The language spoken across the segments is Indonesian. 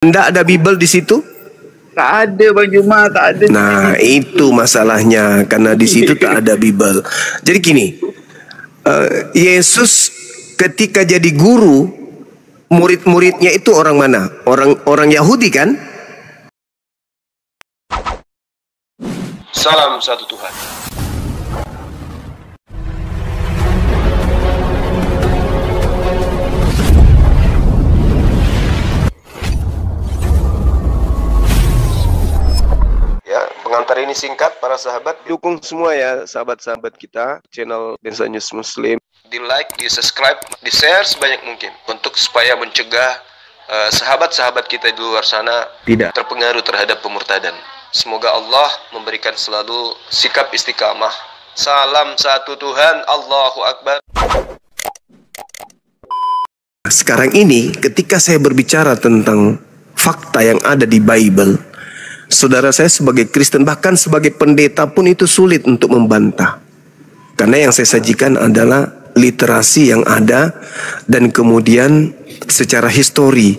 Tidak ada Bible di situ? Tak ada Bang Juma, tak ada. Nah, itu masalahnya, karena di situ tak ada Bible. Jadi gini, Yesus ketika jadi guru, murid-muridnya itu orang mana? Orang Yahudi kan? Salam satu Tuhan. Ya, pengantar ini singkat para sahabat. Dukung semua ya sahabat-sahabat kita channel Densa News Muslim. Di like, di subscribe, di share sebanyak mungkin untuk supaya mencegah sahabat-sahabat kita di luar sana tidak terpengaruh terhadap pemurtadan. Semoga Allah memberikan selalu sikap istiqamah. Salam satu Tuhan, Allahu Akbar. Sekarang ini ketika saya berbicara tentang fakta yang ada di Bible, saudara saya sebagai Kristen, bahkan sebagai pendeta pun itu sulit untuk membantah. Karena yang saya sajikan adalah literasi yang ada dan kemudian secara histori.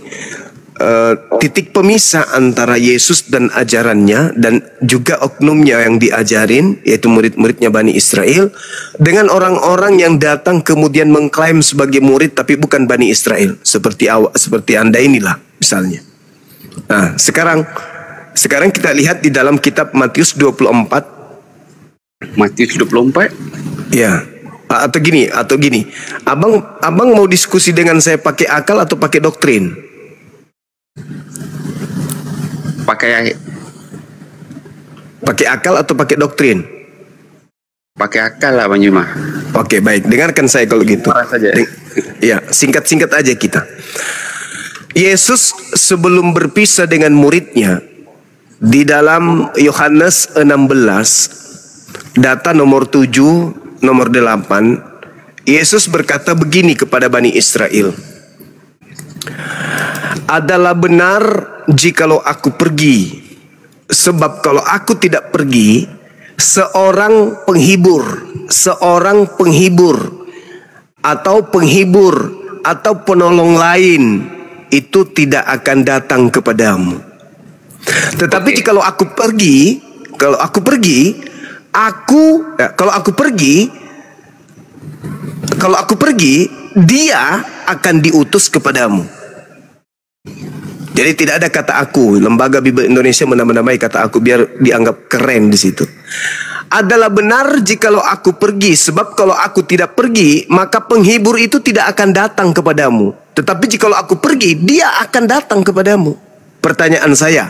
Titik pemisah antara Yesus dan ajarannya dan juga oknumnya yang diajarin, yaitu murid-muridnya Bani Israel, dengan orang-orang yang datang kemudian mengklaim sebagai murid tapi bukan Bani Israel, seperti Anda inilah misalnya. Nah, sekarang kita lihat di dalam kitab Matius 24. Matius 24? Ya. Atau gini. Abang mau diskusi dengan saya pakai akal atau pakai doktrin? Pakai akal atau pakai doktrin? Pakai akal lah Bang Juma. Oke, baik. Dengarkan saya kalau gitu. Ya, singkat-singkat aja kita. Yesus sebelum berpisah dengan muridnya, di dalam Yohanes 16, data nomor 7, nomor 8, Yesus berkata begini kepada Bani Israel. Adalah benar jikalau aku pergi, sebab kalau aku tidak pergi, seorang penghibur atau penolong lain itu tidak akan datang kepadamu. Tetapi jikalau aku pergi, dia akan diutus kepadamu. Jadi tidak ada kata aku. Lembaga Bible Indonesia menamai kata aku biar dianggap keren di situ. Adalah benar jikalau aku pergi, sebab kalau aku tidak pergi, maka penghibur itu tidak akan datang kepadamu. Tetapi jikalau aku pergi, dia akan datang kepadamu. Pertanyaan saya,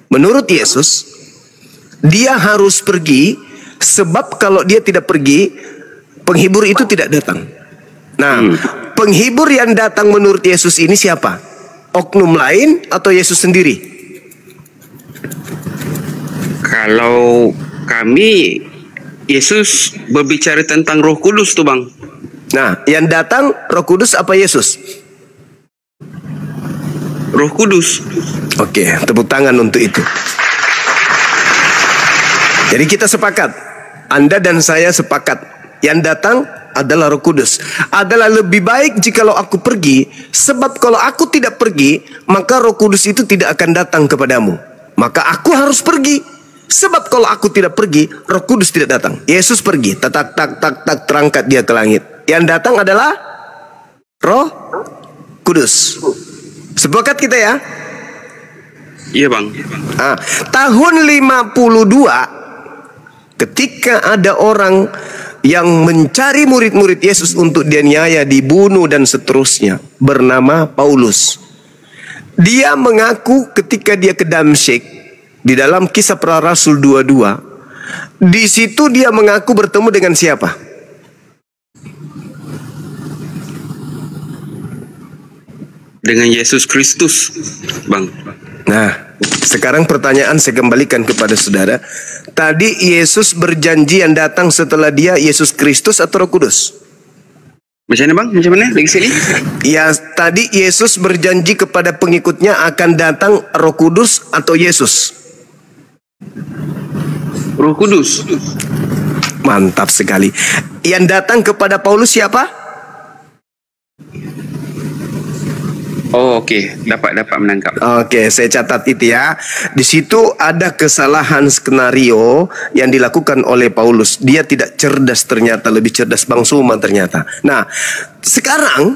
menurut Yesus, dia harus pergi, sebab kalau dia tidak pergi, penghibur itu tidak datang. Nah, penghibur yang datang menurut Yesus ini siapa? Oknum lain atau Yesus sendiri? Kalau kami, Yesus berbicara tentang Roh Kudus tuh Bang. Nah, yang datang Roh Kudus apa Yesus? Roh Kudus. Oke, tepuk tangan untuk itu. Jadi kita sepakat, Anda dan saya sepakat, yang datang adalah Roh Kudus. Adalah lebih baik jikalau aku pergi, sebab kalau aku tidak pergi, maka Roh Kudus itu tidak akan datang kepadamu. Maka aku harus pergi, sebab kalau aku tidak pergi, Roh Kudus tidak datang. Yesus pergi, tak terangkat dia ke langit. Yang datang adalah Roh Kudus. Sepakat kita ya? Iya Bang. Tahun 52, ketika ada orang yang mencari murid-murid Yesus untuk dianiaya, dibunuh dan seterusnya, bernama Paulus. Dia mengaku ketika dia ke Damsyik, di dalam Kisah Para Rasul 22, di situ dia mengaku bertemu dengan siapa? Dengan Yesus Kristus, Bang. Nah, sekarang pertanyaan saya kembalikan kepada saudara. Tadi Yesus berjanji yang datang setelah dia Yesus Kristus atau Roh Kudus? Macam mana Bang? Macam mana? Lagi sini? Ya, tadi Yesus berjanji kepada pengikutnya akan datang Roh Kudus atau Yesus? Roh Kudus. Mantap sekali. Yang datang kepada Paulus siapa? Oh, okey. Dapat menangkap. Oke, saya catat itu ya. Di situ ada kesalahan skenario yang dilakukan oleh Paulus. Dia tidak cerdas ternyata, lebih cerdas Bang Suma ternyata. Nah, sekarang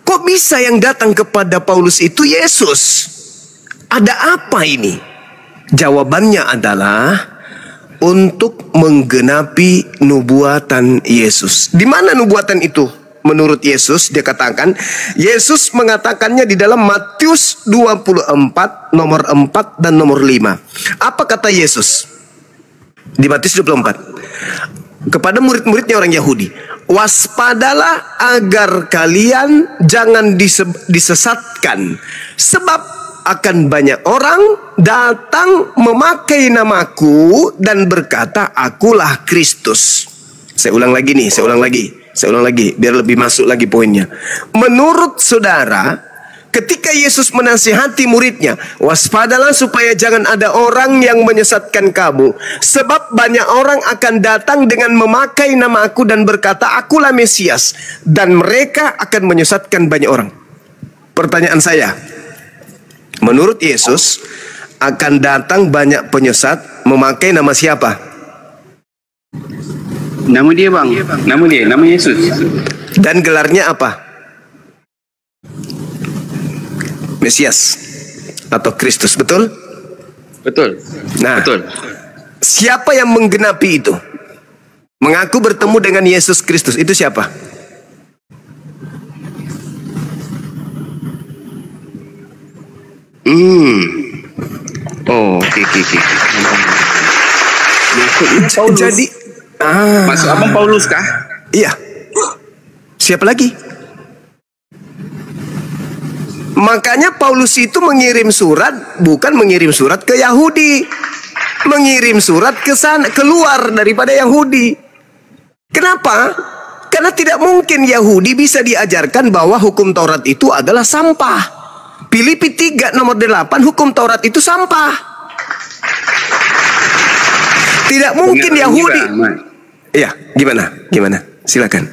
kok bisa yang datang kepada Paulus itu Yesus? Ada apa ini? Jawabannya adalah untuk menggenapi nubuatan Yesus. Di mana nubuatan itu? Menurut Yesus, dia katakan, Yesus mengatakannya di dalam Matius 24, nomor 4 dan nomor 5. Apa kata Yesus? Di Matius 24. Kepada murid-muridnya orang Yahudi. Waspadalah agar kalian jangan disesatkan. Sebab akan banyak orang datang memakai namaku dan berkata, akulah Kristus. Saya ulang lagi nih, saya ulang lagi, biar lebih masuk lagi poinnya. Menurut saudara, ketika Yesus menasihati muridnya, waspadalah supaya jangan ada orang yang menyesatkan kamu. Sebab banyak orang akan datang dengan memakai nama aku dan berkata, akulah Mesias. Dan mereka akan menyesatkan banyak orang. Pertanyaan saya, menurut Yesus, akan datang banyak penyesat memakai nama siapa? Nama dia bang. Nama Yesus. Dan gelarnya apa? Mesias atau Kristus, betul? Betul. Nah, Betul. siapa yang menggenapi itu? Mengaku bertemu dengan Yesus Kristus, itu siapa? Oh, okey. Maksudnya Paulus. Jadi, Maksud abang Paulus kah? iya. Siapa lagi? Makanya Paulus itu mengirim surat, bukan mengirim surat ke Yahudi, mengirim surat ke sana, keluar daripada Yahudi. Kenapa? Karena tidak mungkin Yahudi bisa diajarkan bahwa hukum Taurat itu adalah sampah. Filipi 3 nomor 8, hukum Taurat itu sampah. Tidak mungkin Benar Yahudi. juga, Iya, gimana? Silakan.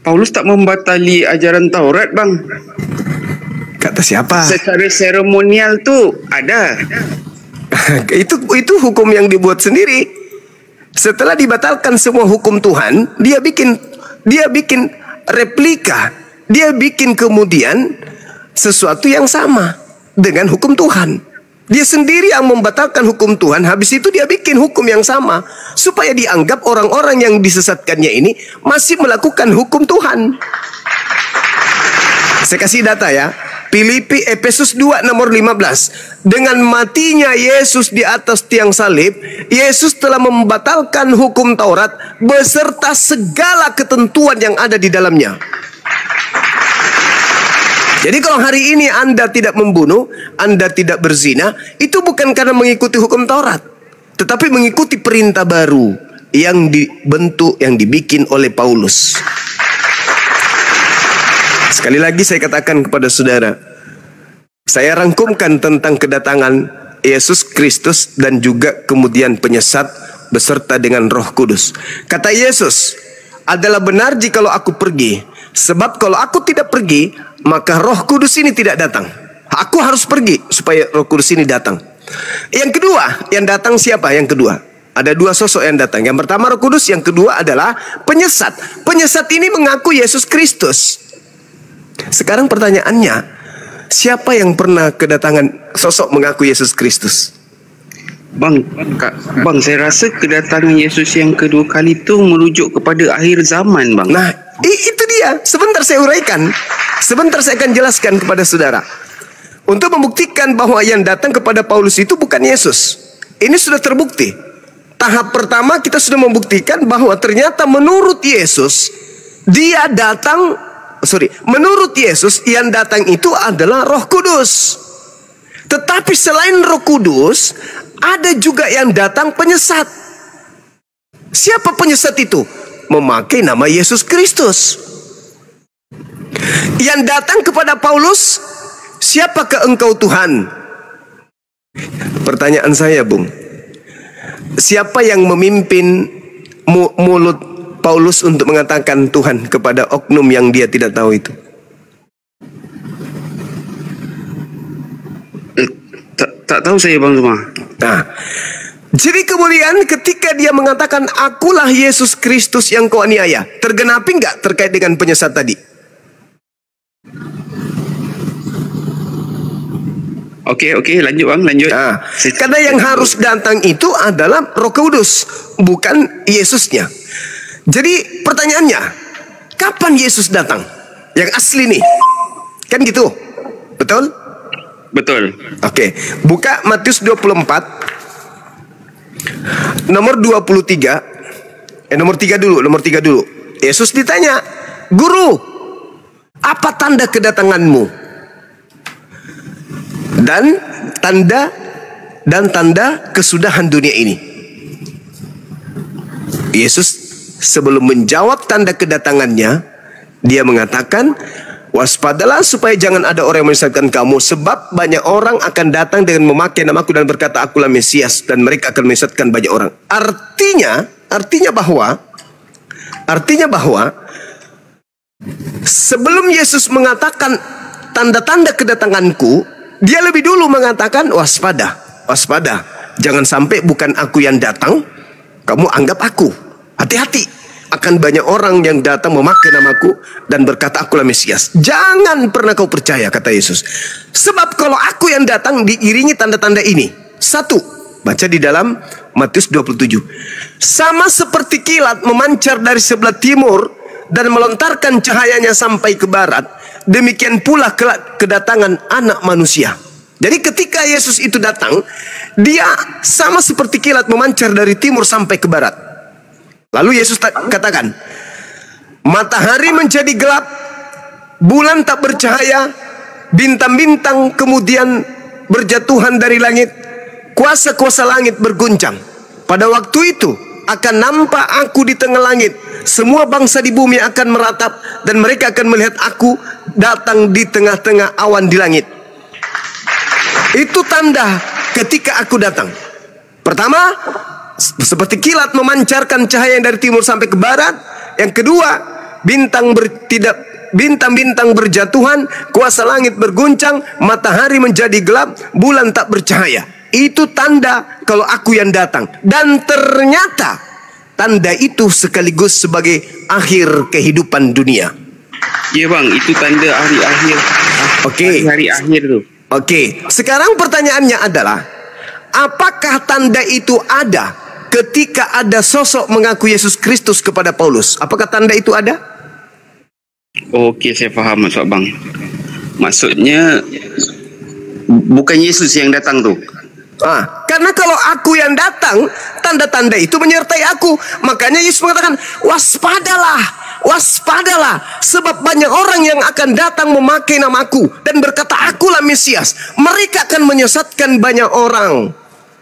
Paulus tak membatali ajaran Taurat bang. Kata siapa? Secara seremonial tu ada. itu hukum yang dibuat sendiri. Setelah dibatalkan semua hukum Tuhan, dia bikin replika, dia bikin kemudian sesuatu yang sama dengan hukum Tuhan. Dia sendiri yang membatalkan hukum Tuhan, habis itu dia bikin hukum yang sama supaya dianggap orang-orang yang disesatkannya ini masih melakukan hukum Tuhan. Saya kasih data ya. Efesus 2 nomor 15. Dengan matinya Yesus di atas tiang salib, Yesus telah membatalkan hukum Taurat beserta segala ketentuan yang ada di dalamnya. Jadi kalau hari ini Anda tidak membunuh, Anda tidak berzina, itu bukan karena mengikuti hukum Taurat, tetapi mengikuti perintah baru yang dibentuk, yang dibikin oleh Paulus. Sekali lagi saya katakan kepada saudara, saya rangkumkan tentang kedatangan Yesus Kristus dan juga kemudian penyesat beserta dengan Roh Kudus. Kata Yesus, adalah benar jikalau aku pergi, sebab kalau aku tidak pergi, maka Roh Kudus ini tidak datang. Aku harus pergi supaya Roh Kudus ini datang. Yang kedua, yang datang siapa? Yang kedua, ada dua sosok yang datang. Yang pertama Roh Kudus, yang kedua adalah penyesat. Penyesat ini mengaku Yesus Kristus. Sekarang pertanyaannya, siapa yang pernah kedatangan sosok mengaku Yesus Kristus? Bang, saya rasa kedatangan Yesus yang kedua kali itu merujuk kepada akhir zaman, bang. Nah, itu dia. Sebentar saya uraikan. Sebentar saya akan jelaskan kepada saudara. Untuk membuktikan bahwa yang datang kepada Paulus itu bukan Yesus. Ini sudah terbukti. Tahap pertama kita sudah membuktikan bahwa ternyata menurut Yesus, menurut Yesus yang datang itu adalah Roh Kudus. Tetapi selain Roh Kudus, ada juga yang datang penyesat. Siapa penyesat itu? Memakai nama Yesus Kristus. Yang datang kepada Paulus, siapakah engkau Tuhan? Pertanyaan saya, Bung, siapa yang memimpin mulut Paulus untuk mengatakan Tuhan kepada oknum yang dia tidak tahu itu? Tak tahu saya Bang Zuma. Nah, jadi kemudian ketika dia mengatakan akulah Yesus Kristus yang kau aniaya, tergenapi nggak terkait dengan penyesat tadi? Oke, lanjut Bang, lanjut. Nah, karena yang harus datang itu adalah Roh Kudus, bukan Yesusnya. Jadi pertanyaannya, kapan Yesus datang? Yang asli nih, kan gitu, betul? Betul. Oke, buka Matius 24 nomor 23. Nomor 3 dulu. Yesus ditanya, "Guru, apa tanda kedatanganmu?" Dan tanda kesudahan dunia ini. Yesus sebelum menjawab tanda kedatangannya, dia mengatakan, "Waspadalah supaya jangan ada orang yang menyesatkan kamu, sebab banyak orang akan datang dengan memakai namaku dan berkata akulah Mesias, dan mereka akan menyesatkan banyak orang." Artinya bahwa sebelum Yesus mengatakan tanda-tanda kedatanganku, dia lebih dulu mengatakan waspada. Jangan sampai bukan aku yang datang, kamu anggap aku. Hati-hati. Akan banyak orang yang datang memakai namaku dan berkata akulah Mesias. Jangan pernah kau percaya, kata Yesus. Sebab kalau aku yang datang diiringi tanda-tanda ini. 1, baca di dalam Matius 27. Sama seperti kilat memancar dari sebelah timur dan melontarkan cahayanya sampai ke barat, demikian pula kedatangan Anak Manusia. Jadi ketika Yesus itu datang, dia sama seperti kilat memancar dari timur sampai ke barat. Lalu Yesus katakan, matahari menjadi gelap, bulan tak bercahaya, bintang-bintang kemudian berjatuhan dari langit, kuasa-kuasa langit berguncang. Pada waktu itu akan nampak aku di tengah langit, semua bangsa di bumi akan meratap, dan mereka akan melihat aku datang di tengah-tengah awan di langit. Itu tanda ketika aku datang. Pertama, seperti kilat memancarkan cahaya yang dari timur sampai ke barat. Yang kedua, bintang-bintang berjatuhan, kuasa langit berguncang, matahari menjadi gelap, bulan tak bercahaya. Itu tanda kalau aku yang datang. Dan ternyata tanda itu sekaligus sebagai akhir kehidupan dunia. Ya bang, itu tanda hari akhir. Hari akhir tu. Oke, sekarang pertanyaannya adalah, apakah tanda itu ada ketika ada sosok mengaku Yesus Kristus kepada Paulus? Apakah tanda itu ada? Okey, saya faham maksud bang. Maksudnya bukan Yesus yang datang tu. Karena kalau aku yang datang, tanda-tanda itu menyertai aku. Makanya Yesus mengatakan, waspadalah, sebab banyak orang yang akan datang memakai namaku dan berkata akulah Mesias. Mereka akan menyesatkan banyak orang.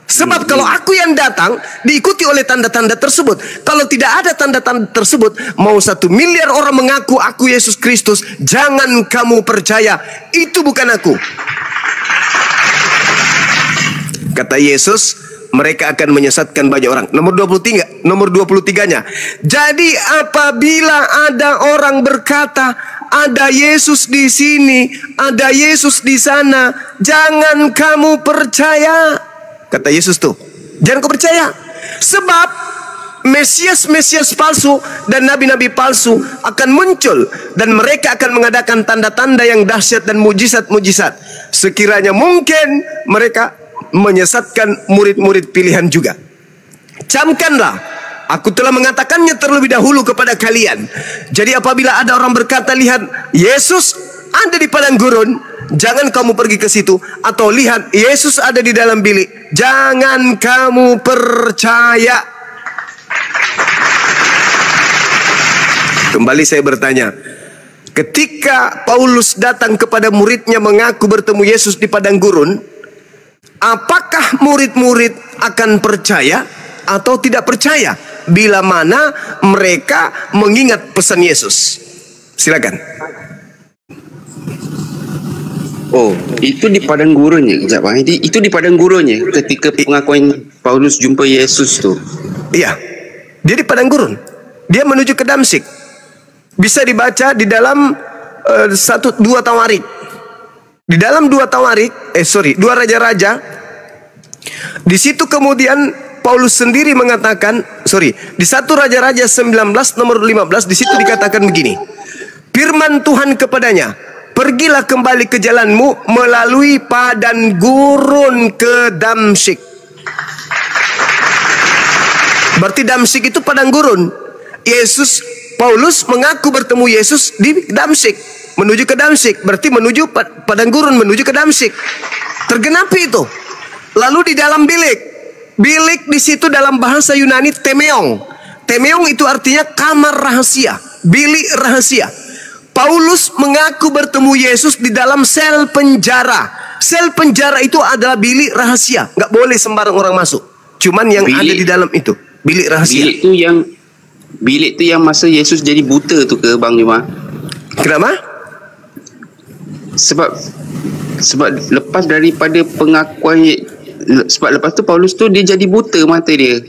Sebab kalau aku yang datang diikuti oleh tanda-tanda tersebut. Kalau tidak ada tanda-tanda tersebut, mau 1 miliar orang mengaku aku Yesus Kristus, jangan kamu percaya, itu bukan aku. Kata Yesus, mereka akan menyesatkan banyak orang. Nomor 23-nya. Jadi apabila ada orang berkata, ada Yesus di sini, ada Yesus di sana, jangan kamu percaya. Kata Yesus tuh, jangan kau percaya. Sebab Mesias palsu dan nabi-nabi palsu akan muncul, dan mereka akan mengadakan tanda-tanda yang dahsyat dan mujizat-mujizat. Sekiranya mungkin mereka menyesatkan murid-murid pilihan juga. Camkanlah, aku telah mengatakannya terlebih dahulu kepada kalian. Jadi apabila ada orang berkata, lihat Yesus ada di padang gurun, jangan kamu pergi ke situ. Atau lihat Yesus ada di dalam bilik, jangan kamu percaya. Kembali saya bertanya, ketika Paulus datang kepada muridnya mengaku bertemu Yesus di padang gurun, apakah murid-murid akan percaya atau tidak percaya bila mana mereka mengingat pesan Yesus? Silakan. Oh, itu di padang gurunnya. Itu di padang gurunnya ketika pengakuan Paulus jumpa Yesus tu. Iya, dia di padang gurun. Dia menuju ke Damsyik. Bisa dibaca di dalam 2 Tawarik. Di dalam 2 Raja-Raja. Di situ kemudian Paulus sendiri mengatakan, di 1 Raja-Raja 19 nomor 15, di situ dikatakan begini. Firman Tuhan kepadanya, pergilah kembali ke jalanmu melalui padang gurun ke Damsyik. Berarti Damsyik itu padang gurun. Paulus mengaku bertemu Yesus di Damsyik, menuju ke Damsyik, berarti menuju padang gurun, menuju ke Damsyik. Tergenapi itu. Lalu di dalam bilik di situ dalam bahasa Yunani temeong. Temeong itu artinya kamar rahasia, bilik rahasia. Paulus mengaku bertemu Yesus di dalam sel penjara. Sel penjara itu adalah bilik rahasia, nggak boleh sembarang orang masuk. Cuman yang ada di dalam itu bilik rahasia. Bilik itu yang masa Yesus jadi buta tu ke Bang Juma? Kenapa? Sebab lepas daripada pengakuan, sebab lepas tu Paulus tu dia jadi buta mata dia.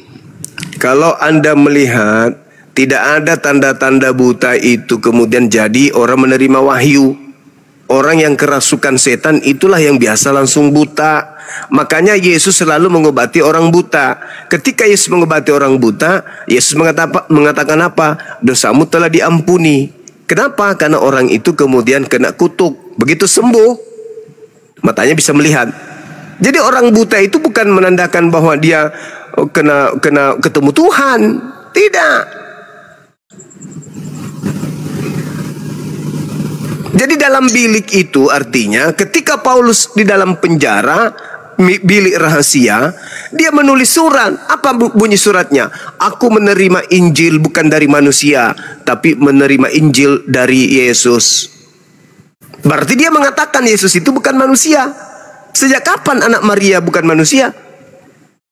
Kalau Anda melihat tidak ada tanda-tanda buta itu kemudian jadi orang menerima wahyu. Orang yang kerasukan setan itulah yang biasa langsung buta. Makanya Yesus selalu mengobati orang buta. Ketika Yesus mengobati orang buta, Yesus mengatakan apa? Dosamu telah diampuni. Kenapa? Karena orang itu kemudian kena kutuk. Begitu sembuh, matanya bisa melihat. Jadi orang buta itu bukan menandakan bahwa dia kena ketemu Tuhan. Tidak. Jadi dalam bilik itu artinya ketika Paulus di dalam penjara, bilik rahasia, dia menulis surat. Apa bunyi suratnya? Aku menerima Injil bukan dari manusia, tapi menerima Injil dari Yesus. Berarti dia mengatakan Yesus itu bukan manusia. Sejak kapan anak Maria bukan manusia?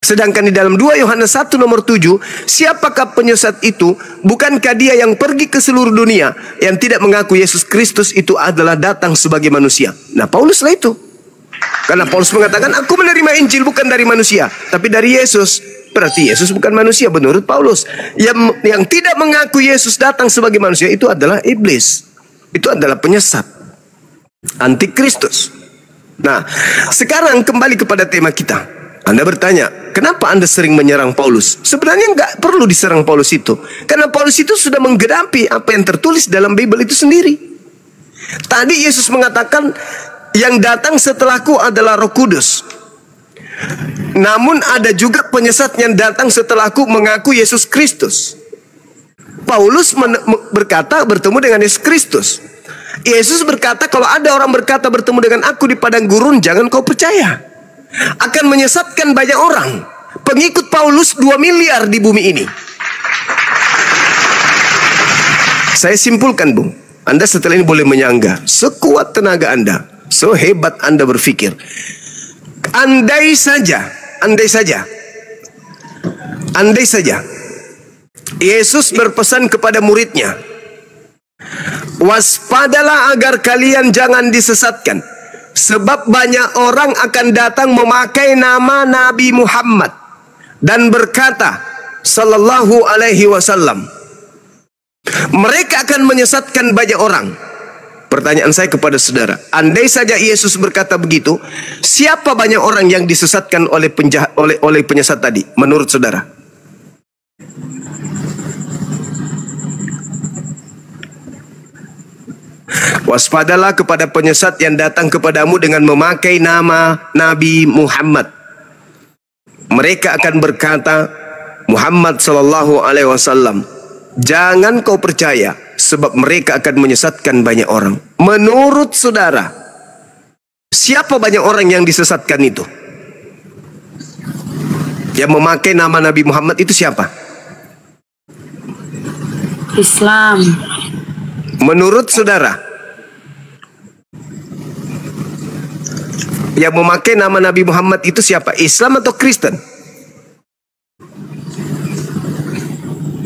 Sedangkan di dalam 2 Yohanes 1 nomor 7, siapakah penyesat itu? Bukankah dia yang pergi ke seluruh dunia, yang tidak mengaku Yesus Kristus itu adalah datang sebagai manusia? Nah, Paulus lah itu. Karena Paulus mengatakan, aku menerima Injil bukan dari manusia, tapi dari Yesus. Berarti Yesus bukan manusia menurut Paulus. Yang tidak mengaku Yesus datang sebagai manusia itu adalah iblis. Itu adalah penyesat, antikristus. Nah, sekarang kembali kepada tema kita. Anda bertanya, kenapa Anda sering menyerang Paulus? Sebenarnya nggak perlu diserang Paulus itu. Karena Paulus itu sudah menggenapi apa yang tertulis dalam Bible itu sendiri. Tadi Yesus mengatakan, yang datang setelahku adalah Roh Kudus. Namun ada juga penyesat yang datang setelahku mengaku Yesus Kristus. Paulus berkata bertemu dengan Yesus Kristus. Yesus berkata, kalau ada orang berkata bertemu dengan aku di padang gurun, jangan kau percaya. Akan menyesatkan banyak orang. Pengikut Paulus 2 miliar di bumi ini. Saya simpulkan, Bung, Anda setelah ini boleh menyangga sekuat tenaga Anda, sehebat Anda berpikir. Andai saja Yesus berpesan kepada muridnya, waspadalah agar kalian jangan disesatkan, sebab banyak orang akan datang memakai nama Nabi Muhammad dan berkata sallallahu alaihi wasallam. Mereka akan menyesatkan banyak orang. Pertanyaan saya kepada saudara, andai saja Yesus berkata begitu, siapa banyak orang yang disesatkan oleh penyesat tadi menurut saudara? Waspadalah kepada penyesat yang datang kepadamu dengan memakai nama Nabi Muhammad. Mereka akan berkata, Muhammad sallallahu alaihi wasallam. Jangan kau percaya, sebab mereka akan menyesatkan banyak orang. Menurut saudara, siapa banyak orang yang disesatkan itu? Yang memakai nama Nabi Muhammad itu siapa? Islam. Menurut saudara, yang memakai nama Nabi Muhammad itu siapa? Islam atau Kristen?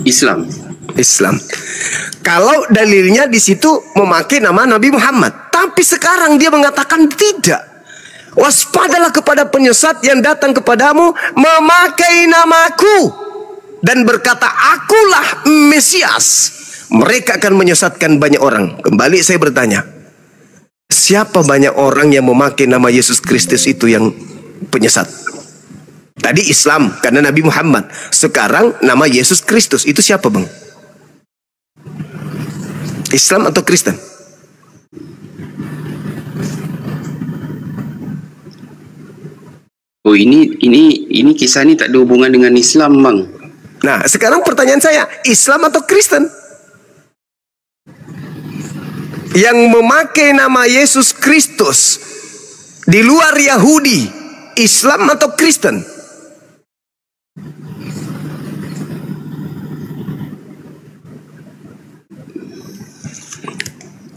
Islam. Kalau dalilnya di situ memakai nama Nabi Muhammad, tapi sekarang dia mengatakan tidak. Waspadalah kepada penyesat yang datang kepadamu memakai namaku. dan berkata, akulah Mesias, mereka akan menyesatkan banyak orang. Kembali saya bertanya, siapa banyak orang yang memakai nama Yesus Kristus itu yang penyesat? Tadi Islam karena Nabi Muhammad. Sekarang nama Yesus Kristus itu siapa, Bang? Islam atau Kristen? Oh, ini kisah ini tak ada hubungan dengan Islam, Bang. Nah, sekarang pertanyaan saya, Islam atau Kristen? Yang memakai nama Yesus Kristus di luar Yahudi, Islam atau Kristen?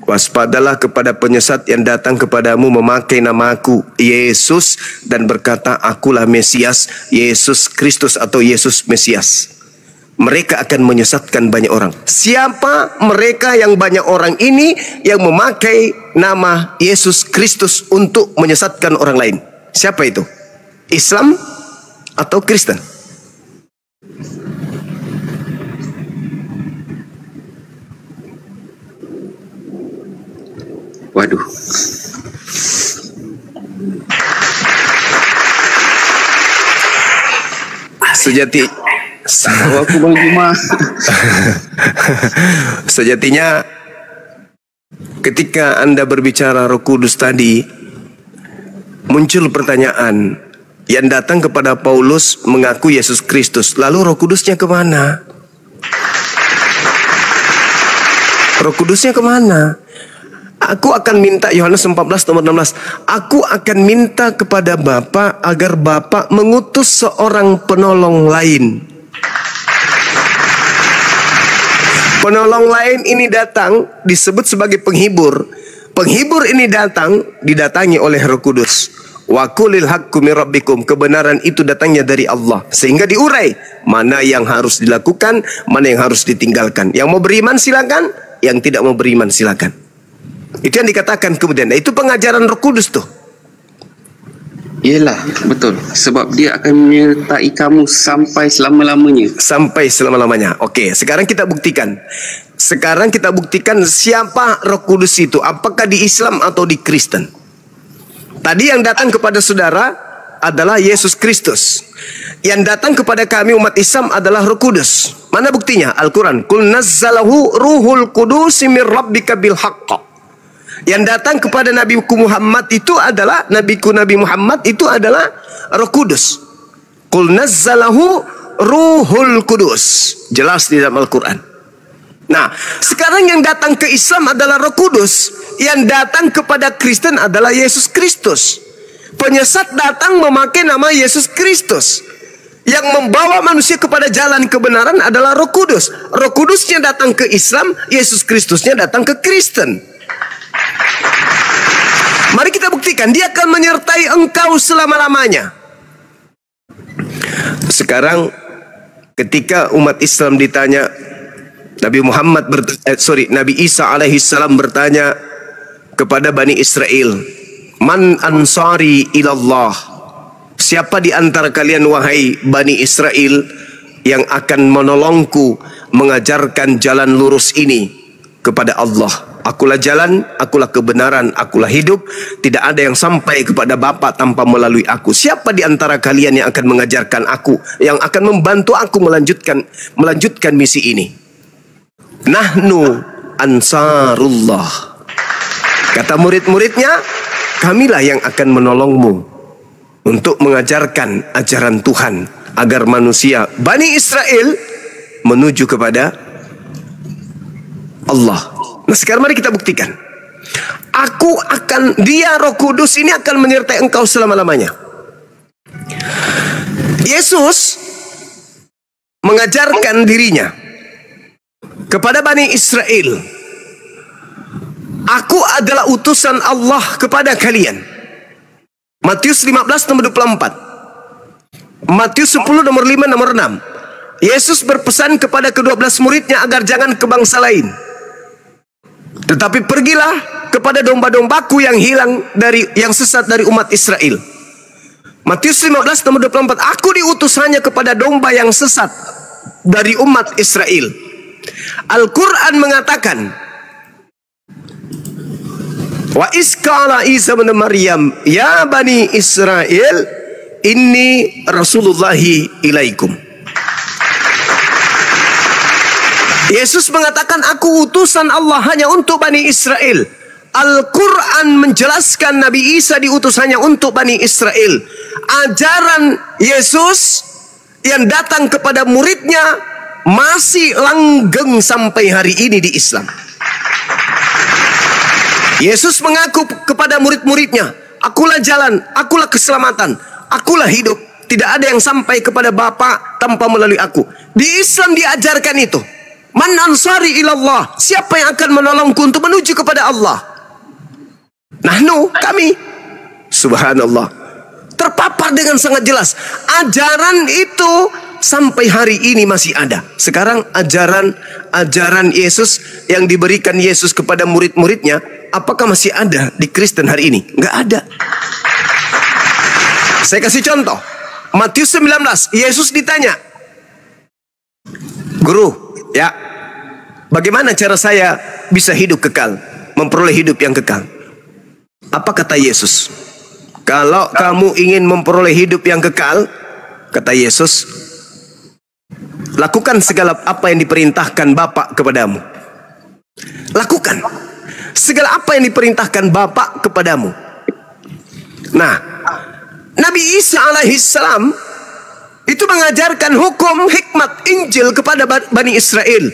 Waspadalah kepada penyesat yang datang kepadamu memakai namaku Yesus dan berkata, akulah Mesias, Yesus Kristus atau Yesus Mesias. Mereka akan menyesatkan banyak orang. Siapa mereka yang banyak orang ini yang memakai nama Yesus Kristus untuk menyesatkan orang lain? Siapa itu? Islam atau Kristen? Waduh. Sejati Tahu aku, Bang Juma. Sejatinya ketika Anda berbicara Roh Kudus tadi, muncul pertanyaan yang datang kepada Paulus mengaku Yesus Kristus. Lalu Roh Kudusnya kemana? Roh Kudusnya kemana? Aku akan minta, Yohanes 14 nomor 16, aku akan minta kepada Bapa agar Bapa mengutus seorang penolong lain. Penolong lain ini datang disebut sebagai penghibur. Penghibur ini datang didatangi oleh Roh Kudus. Wa qulil haqqu mir rabbikum, kebenaran itu datangnya dari Allah. Sehingga diurai mana yang harus dilakukan, mana yang harus ditinggalkan. Yang mau beriman silakan, yang tidak mau beriman silakan. Itu yang dikatakan kemudian. Nah, itu pengajaran Roh Kudus tuh. Iyalah, betul. Sebab dia akan menyertai kamu sampai selama-lamanya. Sampai selama-lamanya. Oke, sekarang kita buktikan. Sekarang kita buktikan siapa Roh Kudus itu. Apakah di Islam atau di Kristen? Tadi yang datang kepada saudara adalah Yesus Kristus. Yang datang kepada kami umat Islam adalah Roh Kudus. Mana buktinya? Al-Quran. Qul nazzalahu ruhul qudusi mir rabbika bil haqq. Yang datang kepada Nabi Muhammad itu adalah Nabi Muhammad itu adalah Roh Kudus. Qul nazzalahu ruhul qudus. Jelas di dalam Al-Quran. Nah, sekarang yang datang ke Islam adalah Roh Kudus. Yang datang kepada Kristen adalah Yesus Kristus. Penyesat datang memakai nama Yesus Kristus. Yang membawa manusia kepada jalan kebenaran adalah Roh Kudus. Roh Kudusnya datang ke Islam, Yesus Kristusnya datang ke Kristen. Mari kita buktikan, dia akan menyertai engkau selama-lamanya. Sekarang ketika umat Islam ditanya, Nabi Isa alaihissalam bertanya kepada Bani Israel, Man ansari ilallah, siapa di antara kalian wahai Bani Israel yang akan menolongku mengajarkan jalan lurus ini kepada Allah? Akulah jalan, akulah kebenaran, akulah hidup. Tidak ada yang sampai kepada Bapa tanpa melalui aku. Siapa di antara kalian yang akan mengajarkan aku, yang akan membantu aku melanjutkan misi ini? Nahnu ansarullah. Kata murid-muridnya, kamilah yang akan menolongmu untuk mengajarkan ajaran Tuhan agar manusia Bani Israel menuju kepada Allah. Nah, sekarang mari kita buktikan. Dia Roh Kudus ini akan menyertai engkau selama-lamanya. Yesus mengajarkan dirinya kepada Bani Israel, aku adalah utusan Allah kepada kalian. Matius 15 nomor 24. Matius 10 nomor 5 nomor 6. Yesus berpesan kepada ke-12 muridnya agar jangan ke bangsa lain, tetapi pergilah kepada domba-dombaku yang yang sesat dari umat Israel. Matius 15 nomor 24. Aku diutus hanya kepada domba yang sesat. dari umat Israel. Al-Quran mengatakan, wa iskala Isa bin Maryam ya bani Israel inni rasulullahi ilaikum. Yesus mengatakan, aku utusan Allah hanya untuk Bani Israel. Al-Quran menjelaskan Nabi Isa diutus hanya untuk Bani Israel. Ajaran Yesus yang datang kepada muridnya masih langgeng sampai hari ini di Islam. Yesus mengaku kepada murid-muridnya, akulah jalan, akulah keselamatan, akulah hidup. Tidak ada yang sampai kepada Bapa tanpa melalui aku. Di Islam diajarkan itu. Man ansari ilallah, siapa yang akan menolongku untuk menuju kepada Allah? Nahnu, kami. Subhanallah, terpapar dengan sangat jelas. Ajaran itu sampai hari ini masih ada. Sekarang ajaran Yesus yang diberikan Yesus kepada murid-muridnya, apakah masih ada di Kristen hari ini? Nggak ada. Saya kasih contoh. Matius 19, Yesus ditanya, Guru, ya, bagaimana cara saya bisa hidup kekal, memperoleh hidup yang kekal? Apa kata Yesus? Kalau kamu ingin memperoleh hidup yang kekal, kata Yesus, lakukan segala apa yang diperintahkan Bapa kepadamu. Lakukan segala apa yang diperintahkan Bapa kepadamu. Nah, Nabi Isa alaihissalam itu mengajarkan hukum, hikmat, Injil kepada Bani Israel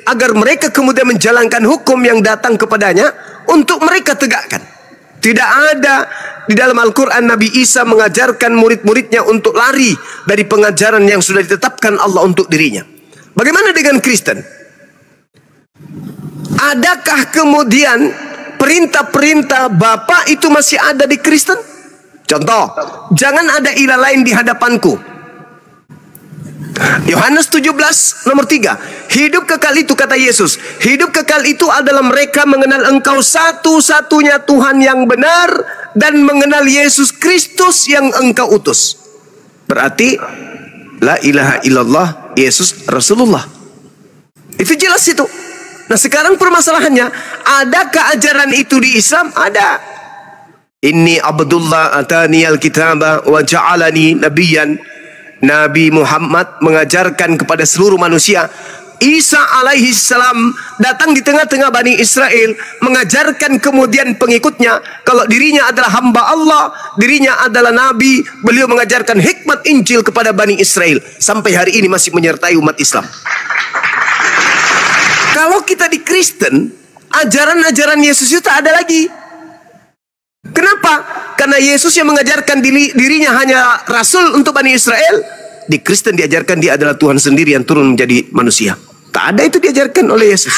agar mereka kemudian menjalankan hukum yang datang kepadanya untuk mereka tegakkan. Tidak ada di dalam Al-Quran Nabi Isa mengajarkan murid-muridnya untuk lari dari pengajaran yang sudah ditetapkan Allah untuk dirinya. Bagaimana dengan Kristen? Adakah kemudian perintah-perintah Bapa itu masih ada di Kristen? Contoh, jangan ada ilah lain di hadapanku. Yohanes 17 nomor 3. Hidup kekal itu, kata Yesus, hidup kekal itu adalah mereka mengenal Engkau satu-satunya Tuhan yang benar dan mengenal Yesus Kristus yang Engkau utus. Berarti la ilaha illallah, Yesus Rasulullah. Itu jelas itu. Nah, sekarang permasalahannya, adakah ajaran itu di Islam? Ada. Inni Abdullah atani al-kitaba wa ja'alani nabiyyan. Nabi Muhammad mengajarkan kepada seluruh manusia. Isa alaihi salam datang di tengah-tengah Bani Israel, mengajarkan kemudian pengikutnya kalau dirinya adalah hamba Allah, dirinya adalah nabi. Beliau mengajarkan hikmat Injil kepada Bani Israel. Sampai hari ini masih menyertai umat Islam. Kalau kita di Kristen, ajaran-ajaran Yesus itu tak ada lagi. Kenapa? Karena Yesus yang mengajarkan dirinya hanya rasul untuk Bani Israel. Di Kristen diajarkan dia adalah Tuhan sendiri yang turun menjadi manusia. Tak ada itu diajarkan oleh Yesus.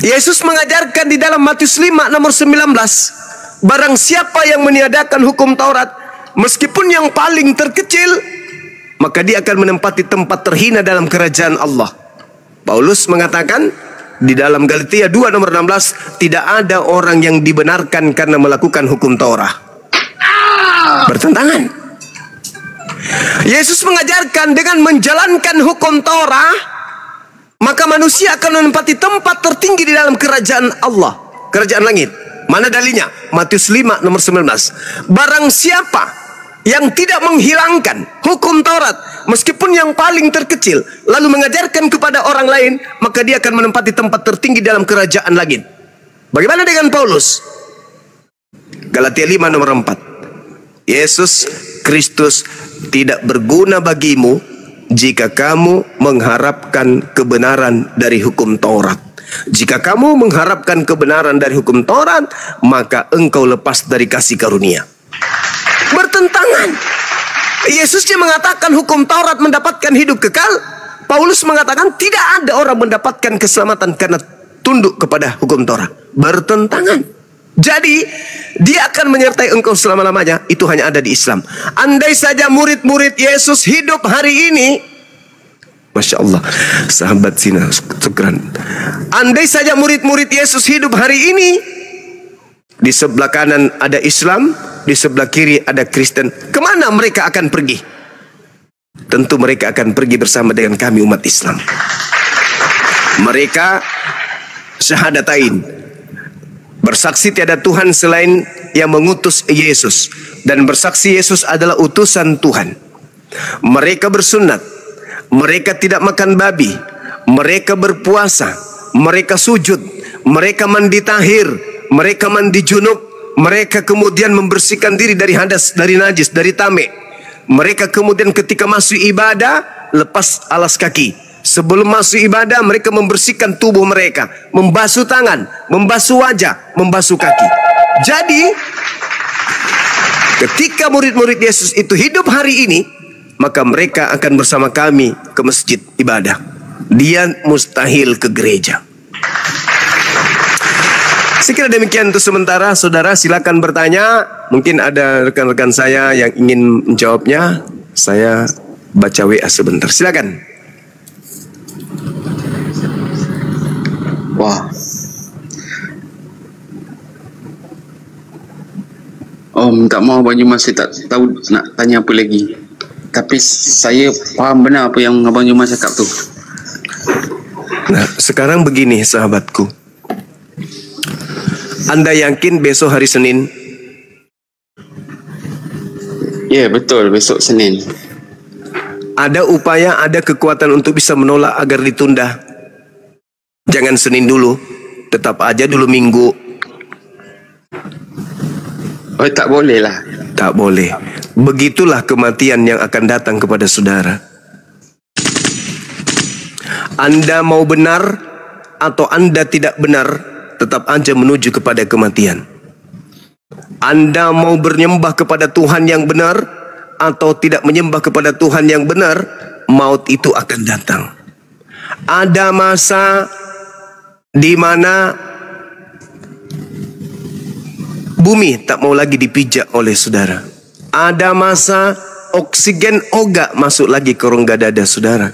Yesus mengajarkan di dalam Matius 5 nomor 19, barang siapa yang meniadakan hukum Taurat, meskipun yang paling terkecil, maka dia akan menempati tempat terhina dalam kerajaan Allah. Paulus mengatakan di dalam Galatia 2 nomor 16, tidak ada orang yang dibenarkan karena melakukan hukum Taurat. Bertentangan. Yesus mengajarkan dengan menjalankan hukum Taurat, maka manusia akan menempati tempat tertinggi di dalam kerajaan Allah, kerajaan langit. Mana dalilnya? Matius 5 nomor 19. Barang siapa yang tidak menghilangkan hukum Taurat, meskipun yang paling terkecil, lalu mengajarkan kepada orang lain, maka dia akan menempati tempat tertinggi dalam kerajaan langit. Bagaimana dengan Paulus? Galatia 5 nomor 4. Yesus Kristus tidak berguna bagimu jika kamu mengharapkan kebenaran dari hukum Taurat. Jika kamu mengharapkan kebenaran dari hukum Taurat, maka engkau lepas dari kasih karunia. Bertentangan. Yesus yang mengatakan hukum Taurat mendapatkan hidup kekal, Paulus mengatakan tidak ada orang mendapatkan keselamatan karena tunduk kepada hukum Taurat. Bertentangan. Jadi dia akan menyertai engkau selama-lamanya. Itu hanya ada di Islam. Andai saja murid-murid Yesus hidup hari ini, Masya Allah, sahabat Sina, syukran. Andai saja murid-murid Yesus hidup hari ini, di sebelah kanan ada Islam, di sebelah kiri ada Kristen, kemana mereka akan pergi? tentu mereka akan pergi bersama dengan kami umat Islam. Mereka syahadatain, bersaksi tiada Tuhan selain yang mengutus Yesus, dan bersaksi Yesus adalah utusan Tuhan. Mereka bersunat, mereka tidak makan babi, mereka berpuasa, mereka sujud, mereka mandi tahir, mereka mandi junub, mereka kemudian membersihkan diri dari hadas, dari najis, dari tamek. Mereka kemudian ketika masuk ibadah lepas alas kaki. Sebelum masuk ibadah mereka membersihkan tubuh mereka, membasuh tangan, membasuh wajah, membasuh kaki. Jadi ketika murid-murid Yesus itu hidup hari ini, maka mereka akan bersama kami ke masjid ibadah. Dia mustahil ke gereja. Sekira demikian untuk sementara. Saudara silakan bertanya. Mungkin ada rekan-rekan saya yang ingin menjawabnya. Saya baca WA sebentar. Silakan. Wah. Oh, minta maaf Abang Jumas, saya tak tahu nak tanya apa lagi. Tapi saya faham benar apa yang Abang Jumas cakap tu. Nah, sekarang begini sahabatku. Anda yakin besok hari Senin? Ya, betul, besok Senin. Ada upaya, ada kekuatan untuk bisa menolak agar ditunda. Jangan Senin dulu, tetap aja dulu Minggu. Oh, tak boleh lah. Tak boleh. Begitulah kematian yang akan datang kepada saudara. Anda mau benar atau Anda tidak benar, tetap aja menuju kepada kematian. Anda mau menyembah kepada Tuhan yang benar atau tidak menyembah kepada Tuhan yang benar, maut itu akan datang. Ada masa di mana bumi tak mau lagi dipijak oleh saudara. Ada masa oksigen ogak masuk lagi ke rongga dada saudara.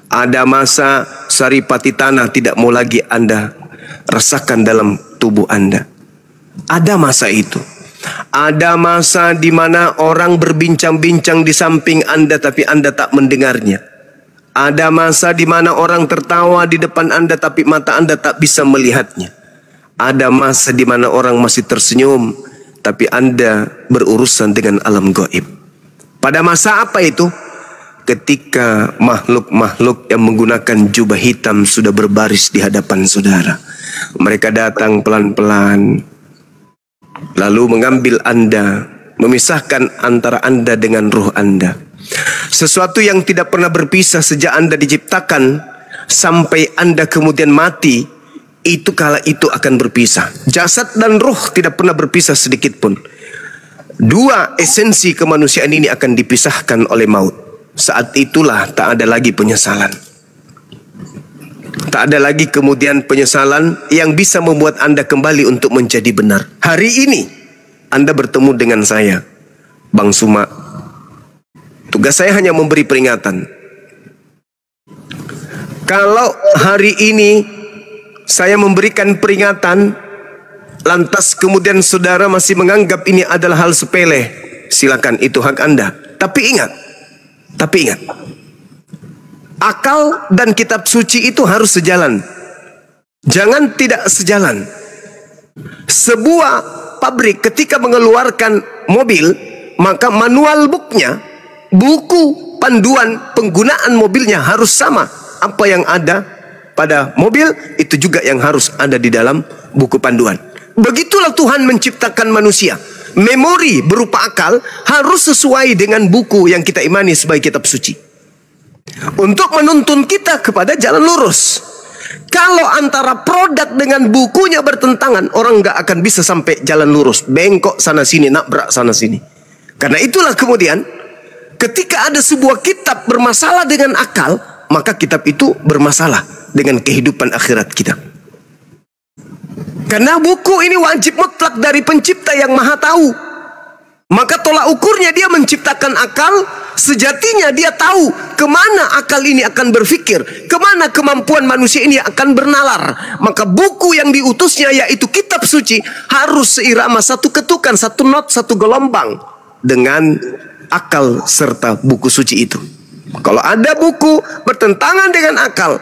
Ada masa saripati tanah tidak mau lagi Anda rasakan dalam tubuh Anda. Ada masa itu. Ada masa di mana orang berbincang-bincang di samping Anda tapi Anda tak mendengarnya. Ada masa di mana orang tertawa di depan Anda tapi mata Anda tak bisa melihatnya. Ada masa di mana orang masih tersenyum tapi Anda berurusan dengan alam gaib. Pada masa apa itu? Ketika makhluk-makhluk yang menggunakan jubah hitam sudah berbaris di hadapan saudara. Mereka datang pelan-pelan, lalu mengambil Anda, memisahkan antara Anda dengan ruh Anda. Sesuatu yang tidak pernah berpisah sejak Anda diciptakan sampai Anda kemudian mati, itu kala itu akan berpisah. Jasad dan ruh tidak pernah berpisah sedikit pun. Dua esensi kemanusiaan ini akan dipisahkan oleh maut. Saat itulah tak ada lagi penyesalan. Tak ada lagi kemudian penyesalan yang bisa membuat Anda kembali untuk menjadi benar. Hari ini Anda bertemu dengan saya, Bang Suma. Tugas saya hanya memberi peringatan. Kalau hari ini saya memberikan peringatan, lantas kemudian saudara masih menganggap ini adalah hal sepele, silakan, itu hak Anda. Tapi ingat, akal dan kitab suci itu harus sejalan. Jangan tidak sejalan. Sebuah pabrik ketika mengeluarkan mobil, maka manual booknya, buku panduan penggunaan mobilnya harus sama. Apa yang ada pada mobil, itu juga yang harus ada di dalam buku panduan. Begitulah Tuhan menciptakan manusia. Memori berupa akal harus sesuai dengan buku yang kita imani sebagai kitab suci, untuk menuntun kita kepada jalan lurus. Kalau antara produk dengan bukunya bertentangan, orang nggak akan bisa sampai jalan lurus. Bengkok sana sini, nabrak sana sini. Karena itulah kemudian ketika ada sebuah kitab bermasalah dengan akal, maka kitab itu bermasalah dengan kehidupan akhirat kita. Karena buku ini wajib mutlak dari pencipta yang maha tahu. Maka tolak ukurnya dia menciptakan akal. Sejatinya dia tahu kemana akal ini akan berpikir, kemana kemampuan manusia ini akan bernalar. Maka buku yang diutusnya, yaitu kitab suci, harus seirama, satu ketukan, satu not, satu gelombang dengan akal serta buku suci itu. Kalau ada buku bertentangan dengan akal,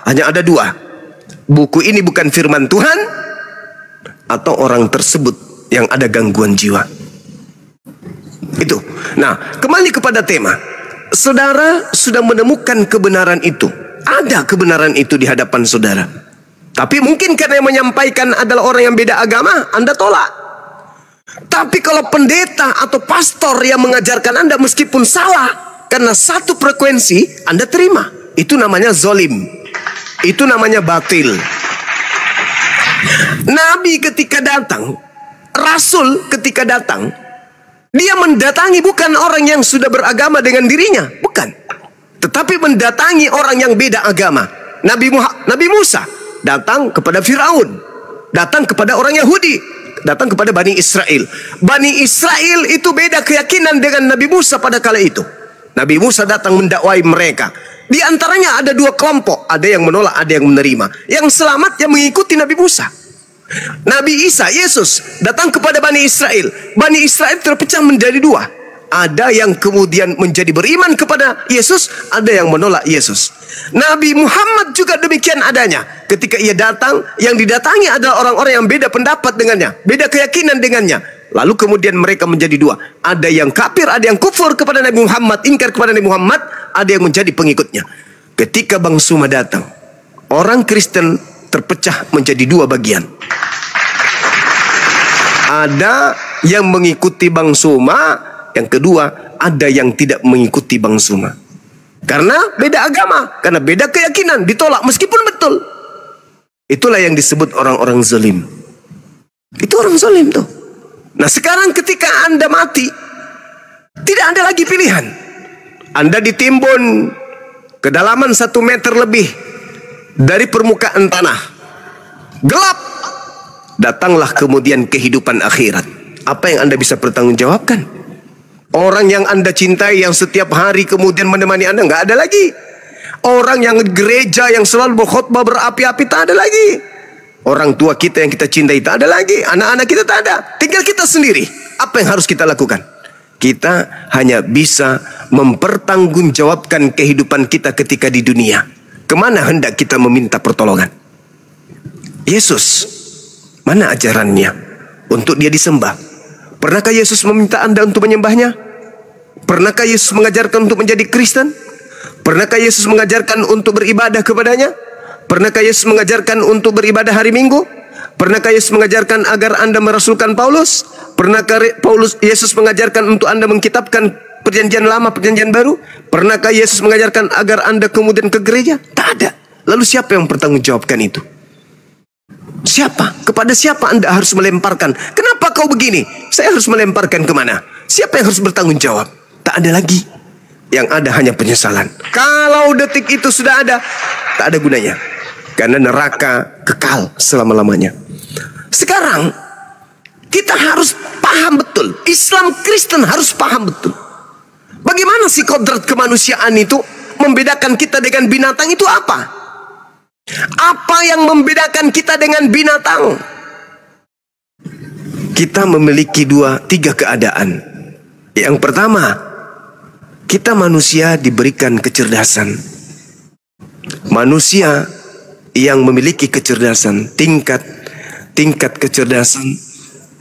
hanya ada dua. Buku ini bukan firman Tuhan, atau orang tersebut yang ada gangguan jiwa. Itu. Nah, kembali kepada tema. Saudara sudah menemukan kebenaran itu. Ada kebenaran itu di hadapan saudara. Tapi mungkin karena yang menyampaikan adalah orang yang beda agama, Anda tolak. Tapi kalau pendeta atau pastor yang mengajarkan Anda meskipun salah, karena satu frekuensi, Anda terima. Itu namanya zolim. Itu namanya batil. Nabi ketika datang, Rasul ketika datang, dia mendatangi bukan orang yang sudah beragama dengan dirinya, bukan. Tetapi mendatangi orang yang beda agama. Nabi Musa datang kepada Firaun, datang kepada orang Yahudi, datang kepada Bani Israel. Bani Israel itu beda keyakinan dengan Nabi Musa pada kala itu. Nabi Musa datang mendakwai mereka. Di antaranya ada dua kelompok, ada yang menolak, ada yang menerima. Yang selamat yang mengikuti Nabi Musa. Nabi Isa, Yesus, datang kepada Bani Israel. Bani Israel terpecah menjadi dua. Ada yang kemudian menjadi beriman kepada Yesus, ada yang menolak Yesus. Nabi Muhammad juga demikian adanya. Ketika ia datang, yang didatangi adalah orang-orang yang beda pendapat dengannya, beda keyakinan dengannya. Lalu kemudian mereka menjadi dua. Ada yang kafir, ada yang kufur kepada Nabi Muhammad, ingkar kepada Nabi Muhammad, ada yang menjadi pengikutnya. Ketika Bang Suma datang, orang Kristen terpecah menjadi dua bagian. Ada yang mengikuti Bang Suma, yang kedua ada yang tidak mengikuti Bang Suma. Karena beda agama, karena beda keyakinan, ditolak meskipun betul. Itulah yang disebut orang-orang zalim. Itu orang zalim tuh. Nah sekarang ketika Anda mati, tidak ada lagi pilihan. Anda ditimbun kedalaman 1 meter lebih dari permukaan tanah. Gelap. Datanglah kemudian kehidupan akhirat. Apa yang Anda bisa pertanggungjawabkan? Orang yang Anda cintai, yang setiap hari kemudian menemani Anda, nggak ada lagi. Orang yang gereja, yang selalu berkhotbah berapi-api, tak ada lagi. Orang tua kita yang kita cintai, tak ada lagi. Anak-anak kita tak ada. Tinggal kita sendiri. Apa yang harus kita lakukan? Kita hanya bisa mempertanggungjawabkan kehidupan kita ketika di dunia. Kemana hendak kita meminta pertolongan? Yesus, mana ajarannya untuk dia disembah? Pernahkah Yesus meminta Anda untuk menyembahnya? Pernahkah Yesus mengajarkan untuk menjadi Kristen? Pernahkah Yesus mengajarkan untuk beribadah kepadanya? Pernahkah Yesus mengajarkan untuk beribadah hari Minggu? Pernahkah Yesus mengajarkan agar Anda merasulkan Paulus? Pernahkah Yesus mengajarkan untuk Anda mengkitabkan perjanjian lama, perjanjian baru? Pernahkah Yesus mengajarkan agar Anda kemudian ke gereja? Tak ada. Lalu siapa yang bertanggungjawabkan itu? Siapa? Kepada siapa Anda harus melemparkan? Kenapa kau begini? Saya harus melemparkan kemana? Siapa yang harus bertanggung jawab? Tak ada lagi. Yang ada hanya penyesalan. Kalau detik itu sudah ada, tak ada gunanya. Karena neraka kekal selama-lamanya. Sekarang kita harus paham betul. Islam Kristen harus paham betul. Bagaimana sih kodrat kemanusiaan itu? Membedakan kita dengan binatang itu apa? Apa yang membedakan kita dengan binatang? Kita memiliki 3 keadaan. Yang pertama, kita manusia diberikan kecerdasan. Manusia yang memiliki kecerdasan, tingkat kecerdasan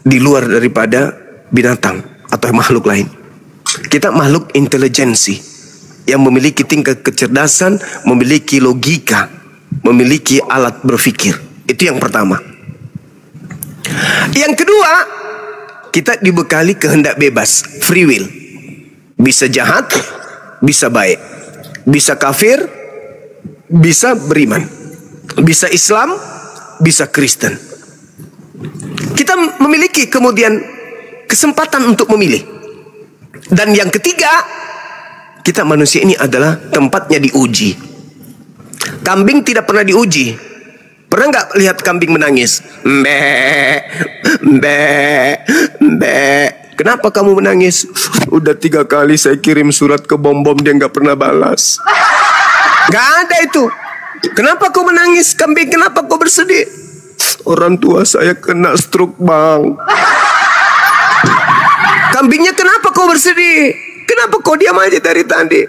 di luar daripada binatang atau makhluk lain. Kita makhluk intelijensi yang memiliki tingkat kecerdasan, memiliki logika, memiliki alat berpikir. Itu yang pertama. Yang kedua, kita dibekali kehendak bebas, free will. Bisa jahat, bisa baik. Bisa kafir, bisa beriman. Bisa Islam, bisa Kristen. Kita memiliki kemudian kesempatan untuk memilih. Dan yang ketiga, kita manusia ini adalah tempatnya diuji. Kambing tidak pernah diuji. Pernah nggak lihat kambing menangis? Mbe, mbe, mbe. Kenapa kamu menangis? Udah 3 kali saya kirim surat ke Bom-Bom, dia nggak pernah balas. Nggak ada itu. Kenapa kau menangis, kambing? Kenapa kau bersedih? Orang tua saya kena stroke, bang. Kambingnya, kenapa kau bersedih? Kenapa kau diam aja dari tadi?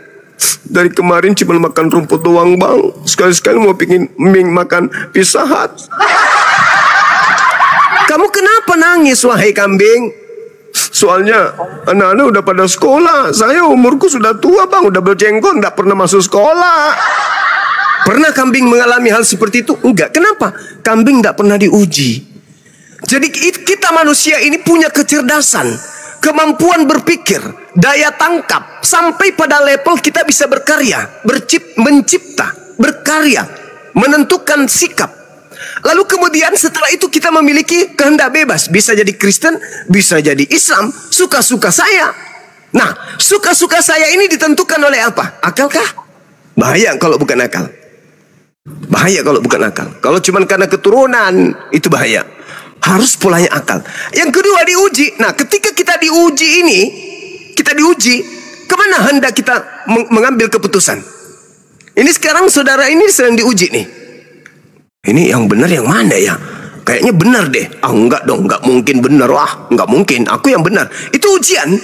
Dari kemarin cuma makan rumput doang bang. Sekali-sekali mau pingin makan Pizza Hut. Kamu kenapa nangis wahai kambing? Soalnya anak-anak udah pada sekolah. Saya umurku sudah tua bang, udah berjenggot, nggak pernah masuk sekolah. Pernah kambing mengalami hal seperti itu? Enggak. Kenapa? Kambing nggak pernah diuji. Jadi kita manusia ini punya kecerdasan, kemampuan berpikir, daya tangkap, sampai pada level kita bisa berkarya, mencipta, berkarya, menentukan sikap. Lalu kemudian setelah itu kita memiliki kehendak bebas. Bisa jadi Kristen, bisa jadi Islam, suka-suka saya. Nah, suka-suka saya ini ditentukan oleh apa? Akalkah? Bahaya kalau bukan akal. Bahaya kalau bukan akal. Kalau cuma karena keturunan, itu bahaya. Harus polanya akal. Yang kedua diuji. Nah, ketika kita diuji ini, kita diuji, kemana hendak kita mengambil keputusan? Ini sekarang saudara ini sedang diuji nih. Ini yang benar yang mana ya? Kayaknya benar deh. Ah enggak dong, enggak mungkin benar. Wah, enggak mungkin. Aku yang benar. Itu ujian.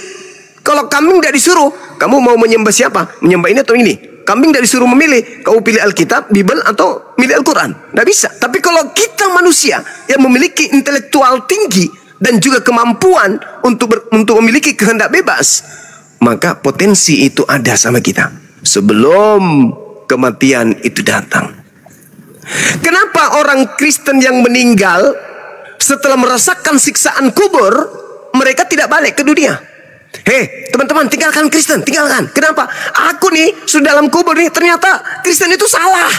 Kalau kambing tidak disuruh, kamu mau menyembah siapa? Menyembah ini atau ini? Kambing tidak disuruh memilih. Kau pilih Alkitab, Bible, atau milih Al-Quran. Tidak bisa. Tapi kalau kita manusia yang memiliki intelektual tinggi dan juga kemampuan untuk memiliki kehendak bebas, maka potensi itu ada sama kita sebelum kematian itu datang. Kenapa orang Kristen yang meninggal setelah merasakan siksaan kubur, mereka tidak balik ke dunia? Hei teman-teman, tinggalkan Kristen, tinggalkan. Kenapa? Aku nih sudah dalam kubur nih, ternyata Kristen itu salah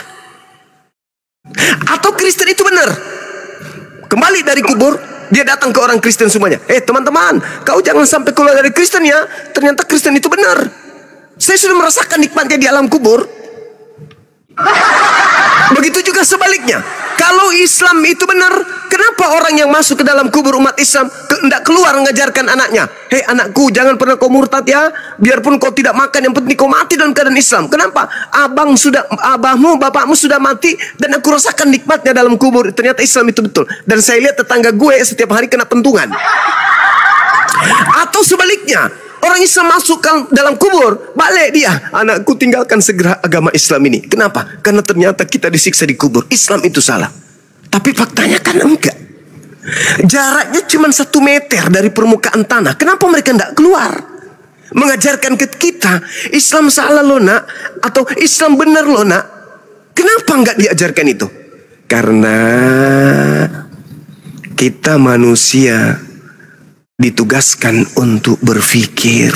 atau Kristen itu benar. Kembali dari kubur, dia datang ke orang Kristen semuanya. Hei teman-teman, kau jangan sampai keluar dari Kristen ya. Ternyata Kristen itu benar. Saya sudah merasakan nikmatnya di alam kubur. Begitu juga sebaliknya. Kalau Islam itu benar, kenapa orang yang masuk ke dalam kubur umat Islam hendak keluar mengajarkan anaknya? Hei anakku, jangan pernah kau murtad ya. Biarpun kau tidak makan, yang penting kau mati dalam keadaan Islam. Kenapa? Abahmu, bapakmu sudah mati, dan aku rasakan nikmatnya dalam kubur. Ternyata Islam itu betul. Dan saya lihat tetangga gue setiap hari kena pentungan. Atau sebaliknya, orang Islam masuk dalam kubur, balik dia. Anakku, tinggalkan segera agama Islam ini. Kenapa? Karena ternyata kita disiksa di kubur. Islam itu salah. Tapi faktanya kan enggak. Jaraknya cuma 1 meter dari permukaan tanah. Kenapa mereka enggak keluar? Mengajarkan ke kita, Islam salah loh nak, atau Islam benar loh nak. Kenapa enggak diajarkan itu? Karena kita manusia ditugaskan untuk berpikir.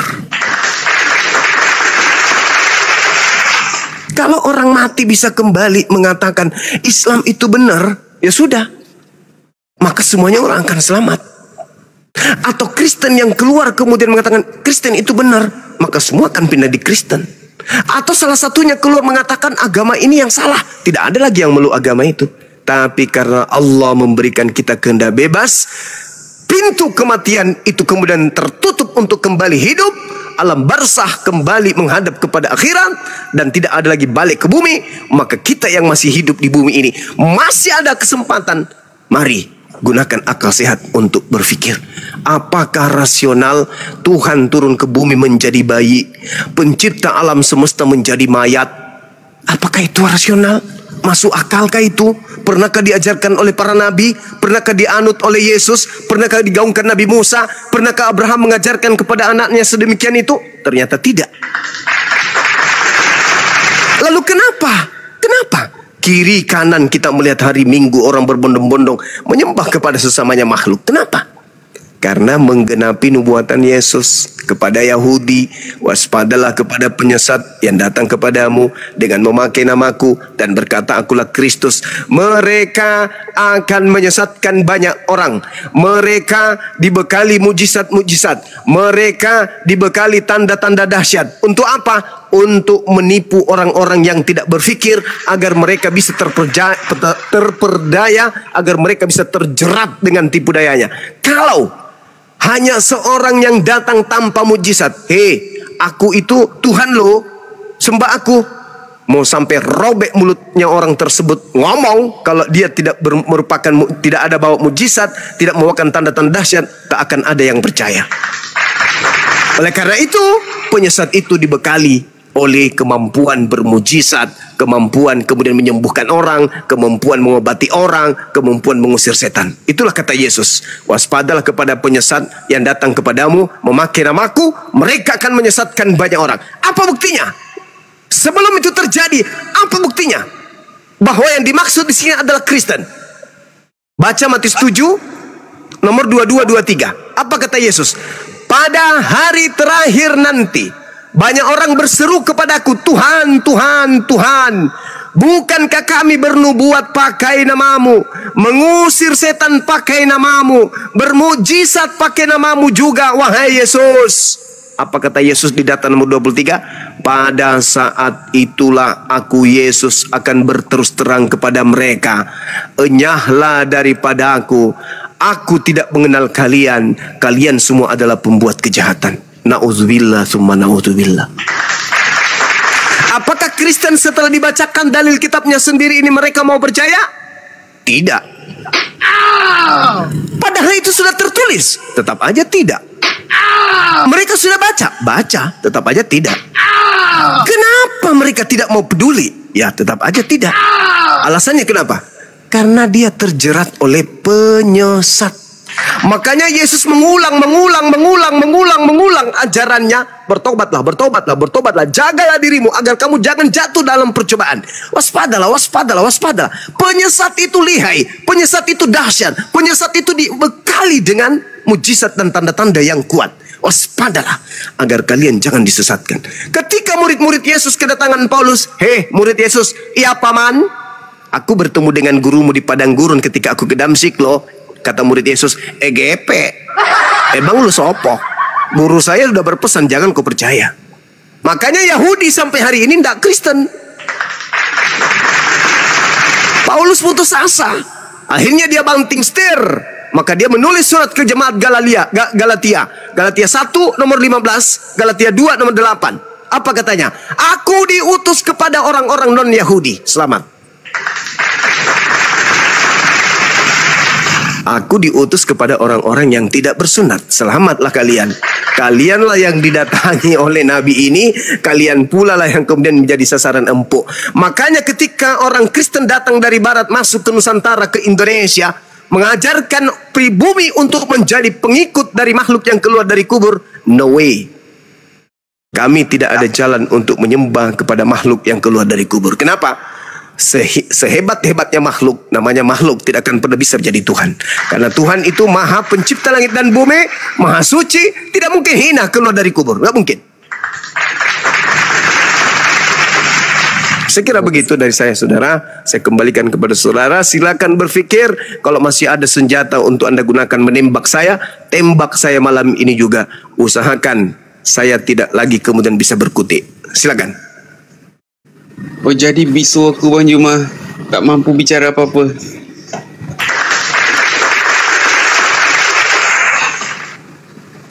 Kalau orang mati bisa kembali mengatakan Islam itu benar, ya sudah, maka semuanya orang akan selamat. Atau Kristen yang keluar kemudian mengatakan Kristen itu benar, maka semua akan pindah di Kristen. Atau salah satunya keluar mengatakan agama ini yang salah, tidak ada lagi yang meluk agama itu. Tapi karena Allah memberikan kita kehendak bebas, pintu kematian itu kemudian tertutup untuk kembali hidup. Alam barzah kembali menghadap kepada akhirat dan tidak ada lagi balik ke bumi. Maka kita yang masih hidup di bumi ini masih ada kesempatan. Mari gunakan akal sehat untuk berpikir. Apakah rasional Tuhan turun ke bumi menjadi bayi, pencipta alam semesta menjadi mayat? Apakah itu rasional? Masuk akalkah itu? Pernahkah diajarkan oleh para nabi? Pernahkah dianut oleh Yesus? Pernahkah digaungkan Nabi Musa? Pernahkah Abraham mengajarkan kepada anaknya sedemikian itu? Ternyata tidak. Lalu kenapa? Kenapa? Kiri kanan kita melihat hari Minggu orang berbondong-bondong menyembah kepada sesamanya makhluk. Kenapa? Karena menggenapi nubuatan Yesus kepada Yahudi, waspadalah kepada penyesat yang datang kepadamu dengan memakai namaku dan berkata akulah Kristus. Mereka akan menyesatkan banyak orang. Mereka dibekali mujizat-mujizat. Mereka dibekali tanda-tanda dahsyat. Untuk apa? Untuk menipu orang-orang yang tidak berpikir agar mereka bisa terperdaya, agar mereka bisa terjerat dengan tipu dayanya. Kalau hanya seorang yang datang tanpa mujizat, hei, aku itu Tuhan lo, sembah aku. Mau sampai robek mulutnya orang tersebut ngomong, kalau dia tidak tidak ada bawa mujizat, tidak membawakan tanda-tanda dahsyat, tak akan ada yang percaya. Oleh karena itu, penyesat itu dibekali oleh kemampuan bermujizat, kemampuan kemudian menyembuhkan orang, kemampuan mengobati orang, kemampuan mengusir setan. Itulah kata Yesus, waspadalah kepada penyesat yang datang kepadamu memakai namaku, mereka akan menyesatkan banyak orang. Apa buktinya? Sebelum itu terjadi, apa buktinya? Bahwa yang dimaksud di sini adalah Kristen. Baca Matius 7 nomor 22-23. Apa kata Yesus? Pada hari terakhir nanti banyak orang berseru kepadaku, Tuhan, Tuhan, Tuhan, bukankah kami bernubuat pakai namamu, mengusir setan pakai namamu, bermujizat pakai namamu juga, wahai Yesus? Apa kata Yesus di data nomor 23? Pada saat itulah aku Yesus akan berterus terang kepada mereka, enyahlah daripada aku tidak mengenal kalian, kalian semua adalah pembuat kejahatan. Na'udzubillah summa na'udzubillah. Apakah Kristen setelah dibacakan dalil kitabnya sendiri ini mereka mau percaya? Tidak. Padahal itu sudah tertulis, tetap aja tidak. Mereka sudah baca, tetap aja tidak. Kenapa mereka tidak mau peduli? Ya, tetap aja tidak. Alasannya kenapa? Karena dia terjerat oleh penyesat. Makanya Yesus mengulang ajarannya. Bertobatlah. Jagalah dirimu agar kamu jangan jatuh dalam percobaan. Waspadalah. Penyesat itu lihai, penyesat itu dahsyat, penyesat itu dibekali dengan mujizat dan tanda-tanda yang kuat. Waspadalah agar kalian jangan disesatkan. Ketika murid-murid Yesus kedatangan Paulus, "Hei murid Yesus, iya paman, aku bertemu dengan gurumu di padang gurun ketika aku ke Damsyik loh." Kata murid Yesus, "EGP, emang lu sopo? Guru saya sudah berpesan jangan kau percaya." Makanya Yahudi sampai hari ini tidak Kristen. Paulus putus asa. Akhirnya dia banting setir. Maka dia menulis surat ke jemaat Galatia 1 nomor 15, Galatia 2 nomor 8. Apa katanya? Aku diutus kepada orang-orang non-Yahudi. Selamat. Aku diutus kepada orang-orang yang tidak bersunat. Selamatlah kalian. Kalianlah yang didatangi oleh Nabi ini. Kalian pula lah yang kemudian menjadi sasaran empuk. Makanya ketika orang Kristen datang dari barat masuk ke Nusantara, ke Indonesia, mengajarkan pribumi untuk menjadi pengikut dari makhluk yang keluar dari kubur, no way. Kami tidak ada jalan untuk menyembah kepada makhluk yang keluar dari kubur. Kenapa? Sehebat-hebatnya makhluk, namanya makhluk, tidak akan pernah bisa menjadi Tuhan. Karena Tuhan itu maha pencipta langit dan bumi, maha suci, tidak mungkin hina keluar dari kubur, nggak mungkin. Saya kira begitu dari saya, saudara. Saya kembalikan kepada saudara. Silakan berpikir, kalau masih ada senjata untuk Anda gunakan menembak saya, tembak saya malam ini juga. Usahakan saya tidak lagi kemudian bisa berkutik. Silakan. Oh, jadi bisu aku Bang Juma tak mampu bicara apa-apa.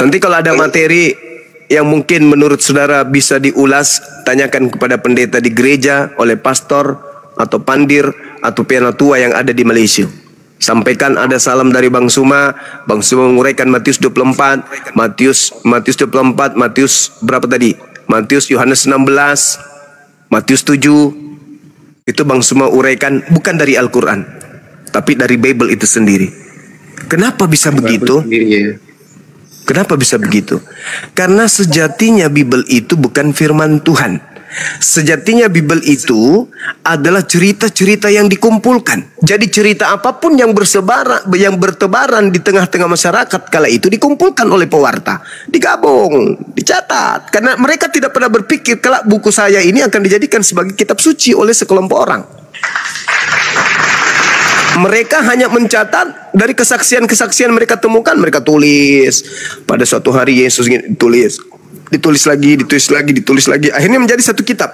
Nanti kalau ada materi yang mungkin menurut saudara bisa diulas, tanyakan kepada pendeta di gereja, oleh pastor atau pandir atau penatua yang ada di Malaysia. Sampaikan ada salam dari Bang Suma. Bang Suma menguraikan Matius 24, Matius 24, Matius berapa tadi? Matius, Yohanes 16, Matius 7. Itu Bang Suma uraikan bukan dari Al-Quran, tapi dari Bible itu sendiri. Kenapa bisa begitu? Kenapa bisa begitu? Karena sejatinya Bible itu bukan firman Tuhan. Sejatinya Bible itu adalah cerita-cerita yang dikumpulkan. Jadi cerita apapun yang bertebaran di tengah-tengah masyarakat kala itu dikumpulkan oleh pewarta, digabung, dicatat. Karena mereka tidak pernah berpikir kalau buku saya ini akan dijadikan sebagai kitab suci oleh sekelompok orang. Mereka hanya mencatat dari kesaksian-kesaksian mereka temukan, mereka tulis. Pada suatu hari Yesus ditulis lagi, akhirnya menjadi satu kitab.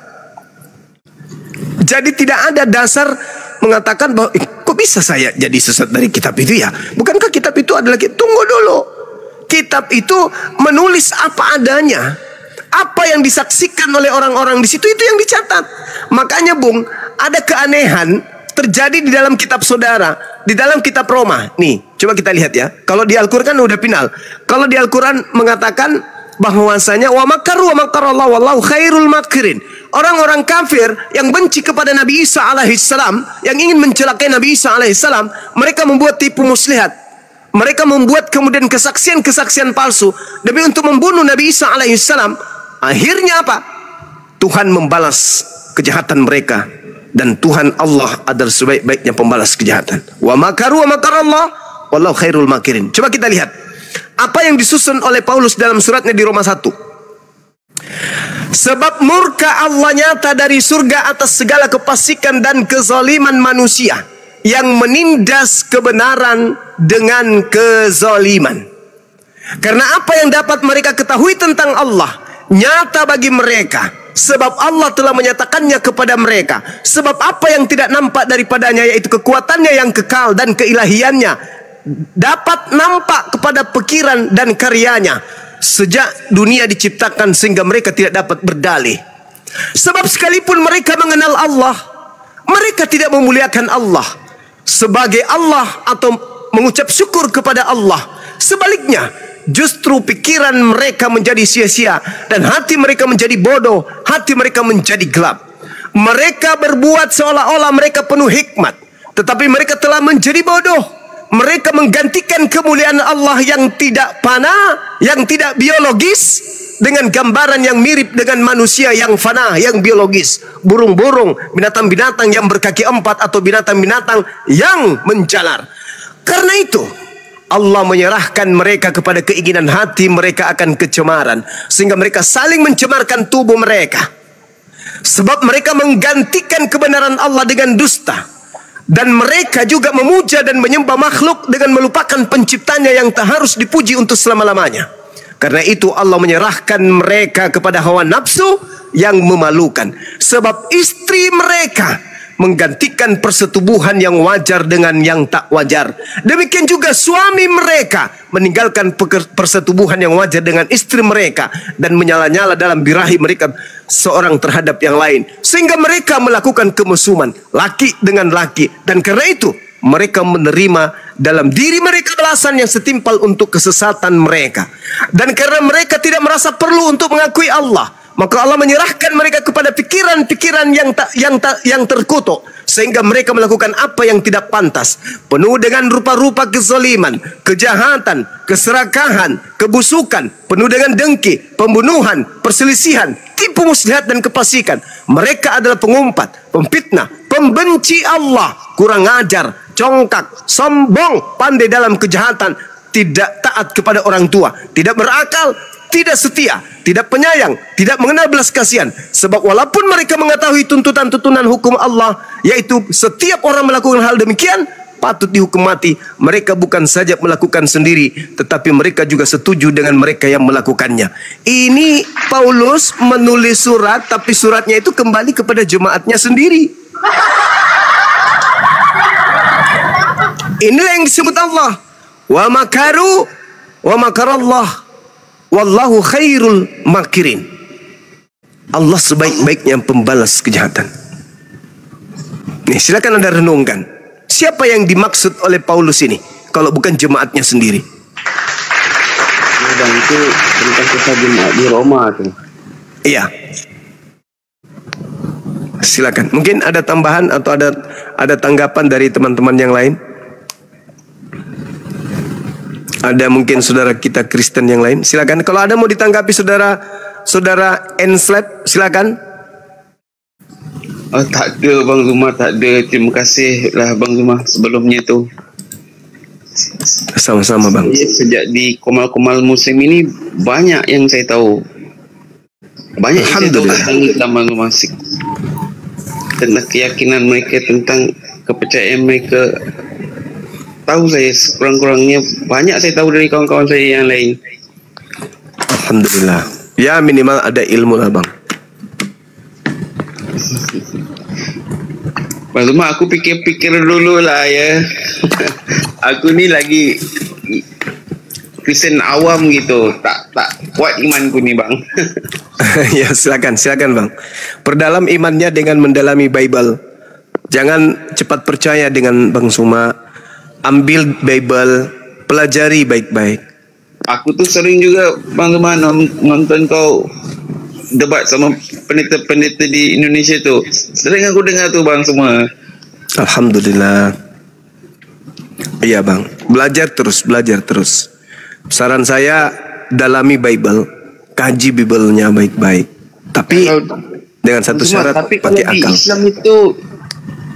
Jadi tidak ada dasar mengatakan bahwa kok bisa saya jadi sesat dari kitab itu ya? Bukankah kitab itu adalah tunggu dulu. Kitab itu menulis apa adanya. Apa yang disaksikan oleh orang-orang di situ itu yang dicatat. Makanya Bung, ada keanehan terjadi di dalam kitab saudara, di dalam kitab Roma. Nih, coba kita lihat ya. Kalau di Al-Quran udah final. Kalau di Al-Quran mengatakan bahwasanya wa makaru wa makarallahu wallahu khairul makirin. Orang-orang kafir yang benci kepada Nabi Isa alaihissalam, yang ingin mencelakai Nabi Isa alaihissalam, mereka membuat tipu muslihat. Mereka membuat kemudian kesaksian-kesaksian palsu demi untuk membunuh Nabi Isa alaihissalam. Akhirnya apa? Tuhan membalas kejahatan mereka, dan Tuhan Allah adalah sebaik-baiknya pembalas kejahatan. Wa makaru wa makarallah wallahu khairul makirin. Coba kita lihat apa yang disusun oleh Paulus dalam suratnya di Roma 1. Sebab murka Allah nyata dari surga atas segala kefasikan dan kezaliman manusia yang menindas kebenaran dengan kezaliman. Karena apa yang dapat mereka ketahui tentang Allah nyata bagi mereka, sebab Allah telah menyatakannya kepada mereka. Sebab apa yang tidak nampak daripadanya, yaitu kekuatannya yang kekal dan keilahiannya, dapat nampak kepada pikiran dan karyanya sejak dunia diciptakan sehingga mereka tidak dapat berdalih. Sebab sekalipun mereka mengenal Allah, mereka tidak memuliakan Allah sebagai Allah atau mengucap syukur kepada Allah. Sebaliknya, justru pikiran mereka menjadi sia-sia dan hati mereka menjadi bodoh, hati mereka menjadi gelap. Mereka berbuat seolah-olah mereka penuh hikmat, tetapi mereka telah menjadi bodoh. Mereka menggantikan kemuliaan Allah yang tidak fana, yang tidak biologis, dengan gambaran yang mirip dengan manusia yang fana, yang biologis. Burung-burung, binatang-binatang yang berkaki 4, atau binatang-binatang yang menjalar. Karena itu, Allah menyerahkan mereka kepada keinginan hati mereka akan kecemaran, sehingga mereka saling mencemarkan tubuh mereka. Sebab mereka menggantikan kebenaran Allah dengan dusta. Dan mereka juga memuja dan menyembah makhluk dengan melupakan penciptanya yang tak harus dipuji untuk selama-lamanya. Karena itu Allah menyerahkan mereka kepada hawa nafsu yang memalukan. Sebab istri mereka menggantikan persetubuhan yang wajar dengan yang tak wajar. Demikian juga suami mereka meninggalkan persetubuhan yang wajar dengan istri mereka dan menyala-nyala dalam birahi mereka seorang terhadap yang lain, sehingga mereka melakukan kemesuman laki dengan laki. Dan karena itu mereka menerima dalam diri mereka balasan yang setimpal untuk kesesatan mereka. Dan karena mereka tidak merasa perlu untuk mengakui Allah, maka Allah menyerahkan mereka kepada pikiran-pikiran yang terkutuk, sehingga mereka melakukan apa yang tidak pantas, penuh dengan rupa-rupa kezaliman, kejahatan, keserakahan, kebusukan, penuh dengan dengki, pembunuhan, perselisihan, tipu muslihat dan kefasikan. Mereka adalah pengumpat, pemfitnah, pembenci Allah, kurang ajar, congkak, sombong, pandai dalam kejahatan, tidak taat kepada orang tua, tidak berakal, tidak setia, tidak penyayang, tidak mengenal belas kasihan. Sebab walaupun mereka mengetahui tuntutan-tuntunan hukum Allah, yaitu setiap orang melakukan hal demikian patut dihukum mati, mereka bukan saja melakukan sendiri, tetapi mereka juga setuju dengan mereka yang melakukannya. Ini Paulus menulis surat, tapi suratnya itu kembali kepada jemaatnya sendiri. Inilah yang disebut Allah. Wa makaru wa makarallah wallahu khairul makirin. Allah sebaik-baiknya pembalas kejahatan. Nih, silakan Anda renungkan. Siapa yang dimaksud oleh Paulus ini kalau bukan jemaatnya sendiri? Dan itu tentang kisah jemaat di Roma tuh. Iya. Silakan. Mungkin ada tambahan atau ada tanggapan dari teman-teman yang lain? Ada mungkin saudara kita Kristen yang lain? Silakan. Kalau ada mau ditanggapi saudara Enslep, silakan. Oh, tak ada Bang Zuma, tak ada. Terima kasih lah Bang Zuma sebelumnya tu. Sama-sama Bang. Sejak di Komal-Komal musim ini banyak yang saya tahu. Banyak yang saya tahu tentang Islam Bang Zuma. Tentang keyakinan mereka, tentang kepercayaan mereka. Tahu saya kurang-kurangnya banyak saya tahu dari kawan-kawan saya yang lain. Alhamdulillah. Ya minimal ada ilmu lah Bang. Bang Zuma, aku pikir-pikir dulu lah ya. Aku ni lagi Kristen awam gitu, tak kuat imanku ni Bang. Ya silakan Bang. Perdalam imannya dengan mendalami Bible. Jangan cepat percaya dengan Bang Zuma. Ambil Bible, pelajari baik-baik. Aku tuh sering juga Bang Luman nonton kau debat sama pendeta-pendeta di Indonesia tuh. Sering aku dengar tuh Bang semua. Alhamdulillah. Iya Bang, belajar terus. Saran saya, dalami Bible, kaji Bible-nya baik-baik. Tapi dengan satu syarat, pakai akal. Di Islam itu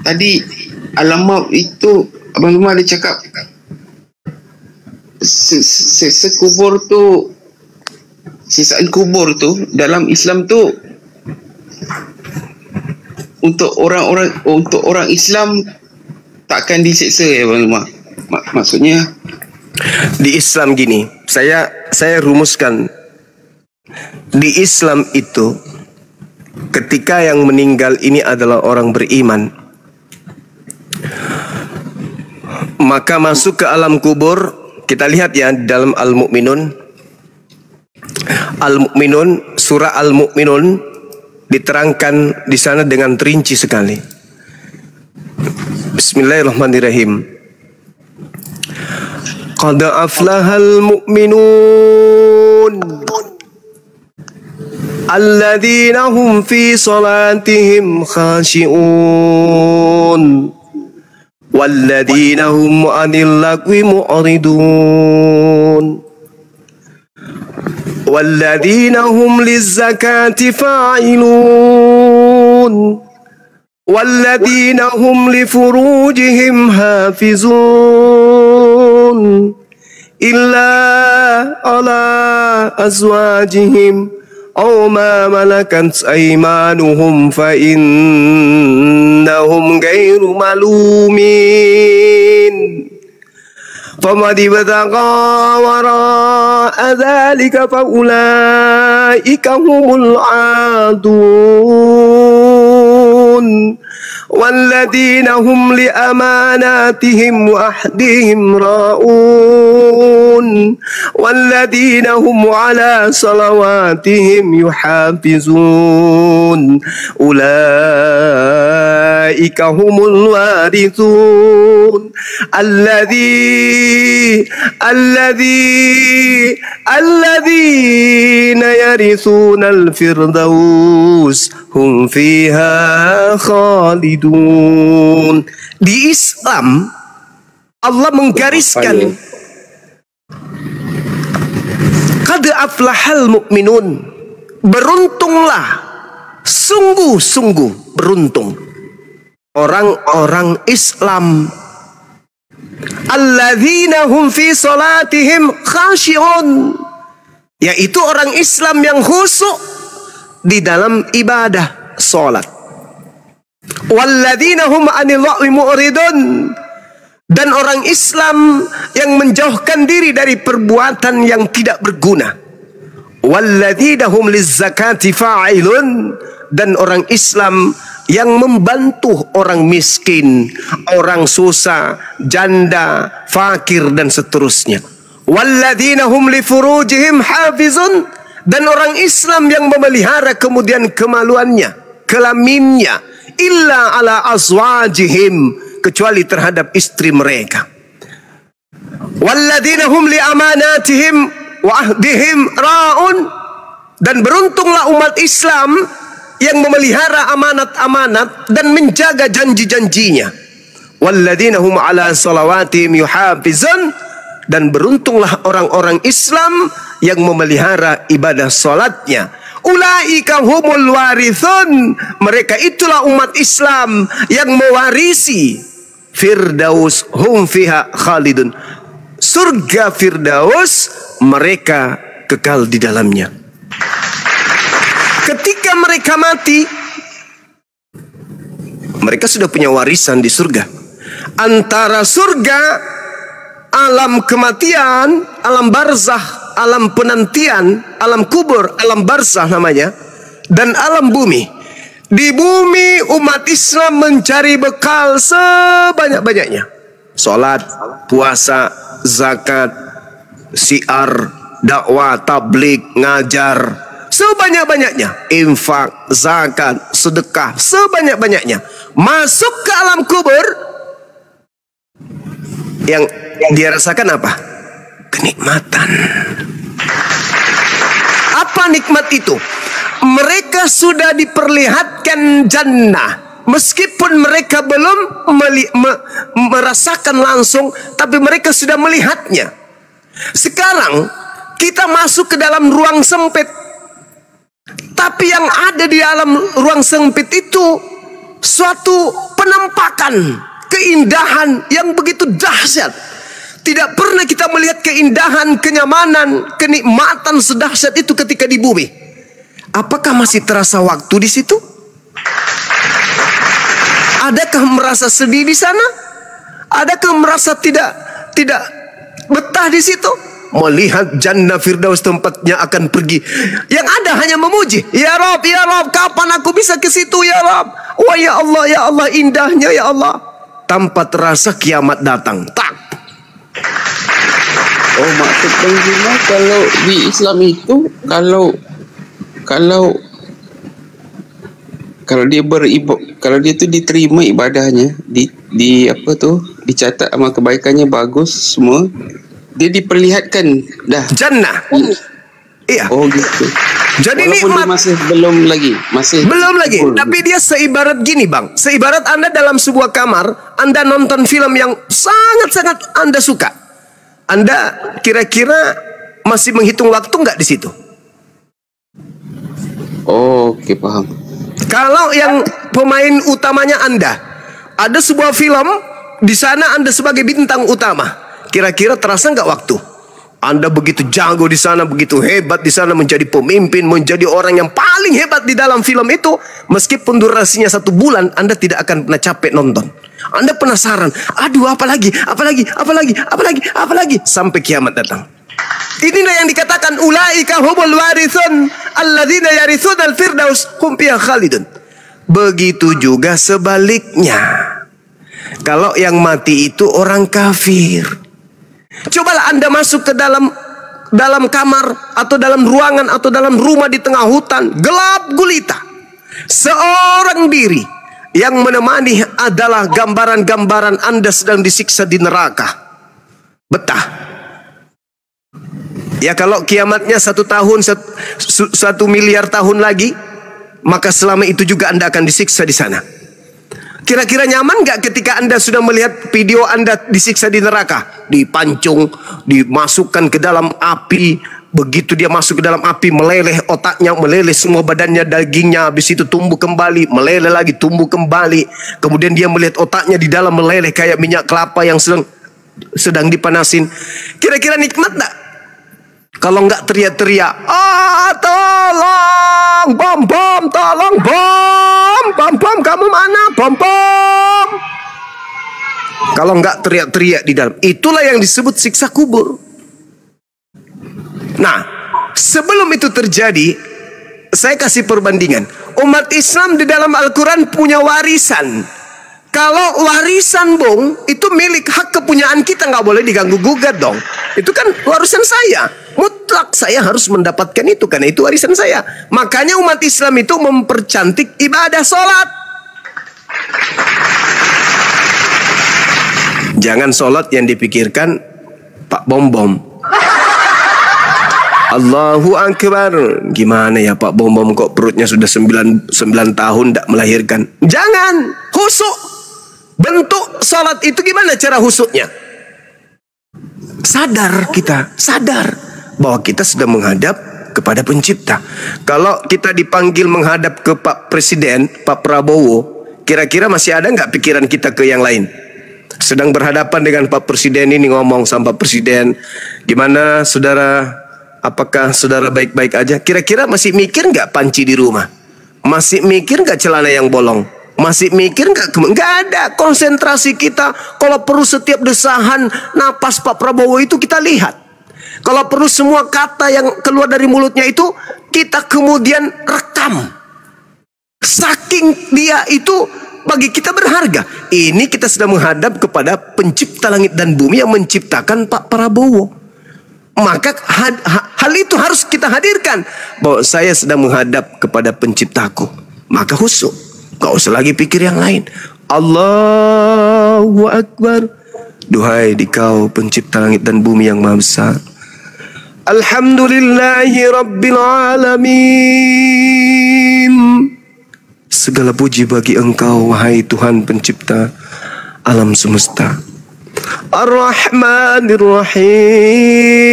tadi alamat itu Abang Lumar ada cakap sekubur tu, sisaan kubur tu dalam Islam tu untuk orang Islam takkan diseksa ya Abang Lumar. Maksudnya di Islam gini, saya rumuskan. Di Islam itu ketika yang meninggal ini adalah orang beriman, maka masuk ke alam kubur. Kita lihat ya dalam Al-Mu'minun, surah Al-Mu'minun diterangkan di sana dengan rinci sekali. Bismillahirrahmanirrahim. Qad aflahal mu'minun alladzina hum fi salatihim khashi'un والذين هم عن اللغو معرضون والذين هم للزكاة فاعلون والذين هم لفروجهم حافظون إلا على أزواجهم أو ما ملكت أيمانهم فإنهم غير ملومين فمن ابتغى وراء ذلك فأولئك هم العادون والذين هم لأماناتهم وعهدهم راؤون والذين هم على صلواتهم يحافظون أولئك هم الوارثون الذين يرثون الفردوس هم فيها khalidun. Di Islam Allah menggariskan qad aflahal mu'minun, beruntunglah, sungguh-sungguh beruntung orang-orang Islam alladzina hum fi salatihim khashi'un, yaitu orang Islam yang khusyuk di dalam ibadah salat. Walladzina hum 'anil lagwi mu'ridun, dan orang Islam yang menjauhkan diri dari perbuatan yang tidak berguna. Walladzina hum lizzakati fa'ilun, dan orang Islam yang membantu orang miskin, orang susah, janda, fakir dan seterusnya. Walladzina hum li furujihim hafizun, dan orang Islam yang memelihara kemudian kemaluannya, kelaminnya, illa ala azwajihim, kecuali terhadap istri mereka. Walladzina hum li amanatihim wa ahdihim raun, dan beruntunglah umat Islam yang memelihara amanat-amanat dan menjaga janji-janjinya. Walladzina hum ala salawatihim yuhafizun, dan beruntunglah orang-orang Islam yang memelihara ibadah salatnya. Ulaika humul warithun, mereka itulah umat Islam yang mewarisi Firdaus, hum fiha khalidun, surga Firdaus, mereka kekal di dalamnya. Ketika mereka mati, mereka sudah punya warisan di surga. Antara surga, alam kematian, alam barzah, alam penantian, alam kubur, alam barzah namanya, dan alam bumi. Di bumi umat Islam mencari bekal sebanyak-banyaknya. Salat, puasa, zakat, syiar, dakwah, tabligh, ngajar, sebanyak-banyaknya. Infak, zakat, sedekah, sebanyak-banyaknya. Masuk ke alam kubur, yang dia rasakan apa? kenikmatan. Apa nikmat itu? Mereka sudah diperlihatkan jannah, meskipun mereka belum merasakan langsung, tapi mereka sudah melihatnya. Sekarang kita masuk ke dalam ruang sempit, tapi yang ada di dalam ruang sempit itu suatu penampakan keindahan yang begitu dahsyat. Tidak pernah kita melihat keindahan, kenyamanan, kenikmatan sedahsyat itu ketika di bumi. Apakah masih terasa waktu di situ? Adakah merasa sedih di sana? Adakah merasa tidak betah di situ? Melihat jannah firdaus tempatnya akan pergi. Yang ada hanya memuji. Ya Rabb, kapan aku bisa ke situ ya Rabb? Wah ya Allah, indahnya ya Allah. Tanpa terasa kiamat datang. Tak. Oh, maksud Bang Zima, kalau di Islam itu kalau dia tu diterima ibadahnya, dicatat amal kebaikannya bagus semua, dia diperlihatkan dah jannah. Iya. Oh gitu. Jadi walaupun nikmat masih belum lagi. Tapi dia seibarat gini Bang. Seibarat Anda dalam sebuah kamar, Anda nonton film yang sangat-sangat Anda suka. Anda kira-kira masih menghitung waktu nggak di situ? Oh, oke, paham. Kalau yang pemain utamanya Anda, ada sebuah film di sana Anda sebagai bintang utama, kira-kira terasa nggak waktu? Anda begitu jago di sana, begitu hebat di sana, menjadi pemimpin, menjadi orang yang paling hebat di dalam film itu. Meskipun durasinya 1 bulan, Anda tidak akan pernah capek nonton. Anda penasaran, aduh apalagi, sampai kiamat datang. Inilah yang dikatakan ulaika humul warithun alladzina yarithuna al-firdaus hum fiha khalidun. Begitu juga sebaliknya. Kalau yang mati itu orang kafir. Cobalah Anda masuk ke dalam kamar atau dalam ruangan atau dalam rumah di tengah hutan, gelap gulita. Seorang diri yang menemani adalah gambaran-gambaran Anda sedang disiksa di neraka. Betah. Ya kalau kiamatnya 1 tahun, 1 miliar tahun lagi, maka selama itu juga Anda akan disiksa di sana. Kira-kira nyaman nggak ketika Anda sudah melihat video Anda disiksa di neraka? Dipancung, dimasukkan ke dalam api. Begitu dia masuk ke dalam api, meleleh otaknya, meleleh semua badannya, dagingnya. Habis itu tumbuh kembali, meleleh lagi, tumbuh kembali. Kemudian dia melihat otaknya di dalam meleleh kayak minyak kelapa yang sedang dipanasin. Kira-kira nikmat nggak? Kalau nggak teriak-teriak, tolong, bom, tolong, bom, kamu mana, bom. Kalau nggak teriak-teriak di dalam, itulah yang disebut siksa kubur. Nah, sebelum itu terjadi, saya kasih perbandingan. Umat Islam di dalam Al-Quran punya warisan. Kalau warisan Bung, itu milik hak kepunyaan kita, nggak boleh diganggu-gugat dong. Itu kan warisan saya. Mutlak saya harus mendapatkan itu, karena itu warisan saya. Makanya umat Islam itu mempercantik ibadah sholat. Jangan sholat yang dipikirkan Pak Bom. Allahu Akbar. Gimana ya Pak Bom kok perutnya sudah 9 tahun tidak melahirkan. Jangan. Husuk. Bentuk sholat itu gimana cara husuknya? Sadar kita. Sadar bahwa kita sedang menghadap kepada pencipta. Kalau kita dipanggil menghadap ke Pak Presiden, Pak Prabowo, kira-kira masih ada nggak pikiran kita ke yang lain? Sedang berhadapan dengan Pak Presiden ini, ngomong sama Pak Presiden, gimana saudara, apakah saudara baik-baik aja? Kira-kira masih mikir nggak panci di rumah? Masih mikir nggak celana yang bolong? Masih mikir nggak? Nggak ada. Konsentrasi kita, kalau perlu setiap desahan napas Pak Prabowo itu kita lihat. Kalau perlu semua kata yang keluar dari mulutnya itu kita kemudian rekam. Saking dia itu bagi kita berharga. Ini kita sedang menghadap kepada pencipta langit dan bumi yang menciptakan Pak Prabowo. Maka hal itu harus kita hadirkan, bahwa saya sedang menghadap kepada penciptaku. Maka khusyuk. Gak usah lagi pikir yang lain. Allahu Akbar. Duhai Dikau pencipta langit dan bumi yang maha besar. Alhamdulillahi Rabbil Alamin. Segala puji bagi Engkau, wahai Tuhan pencipta alam semesta. Ar-Rahmanir Rahim.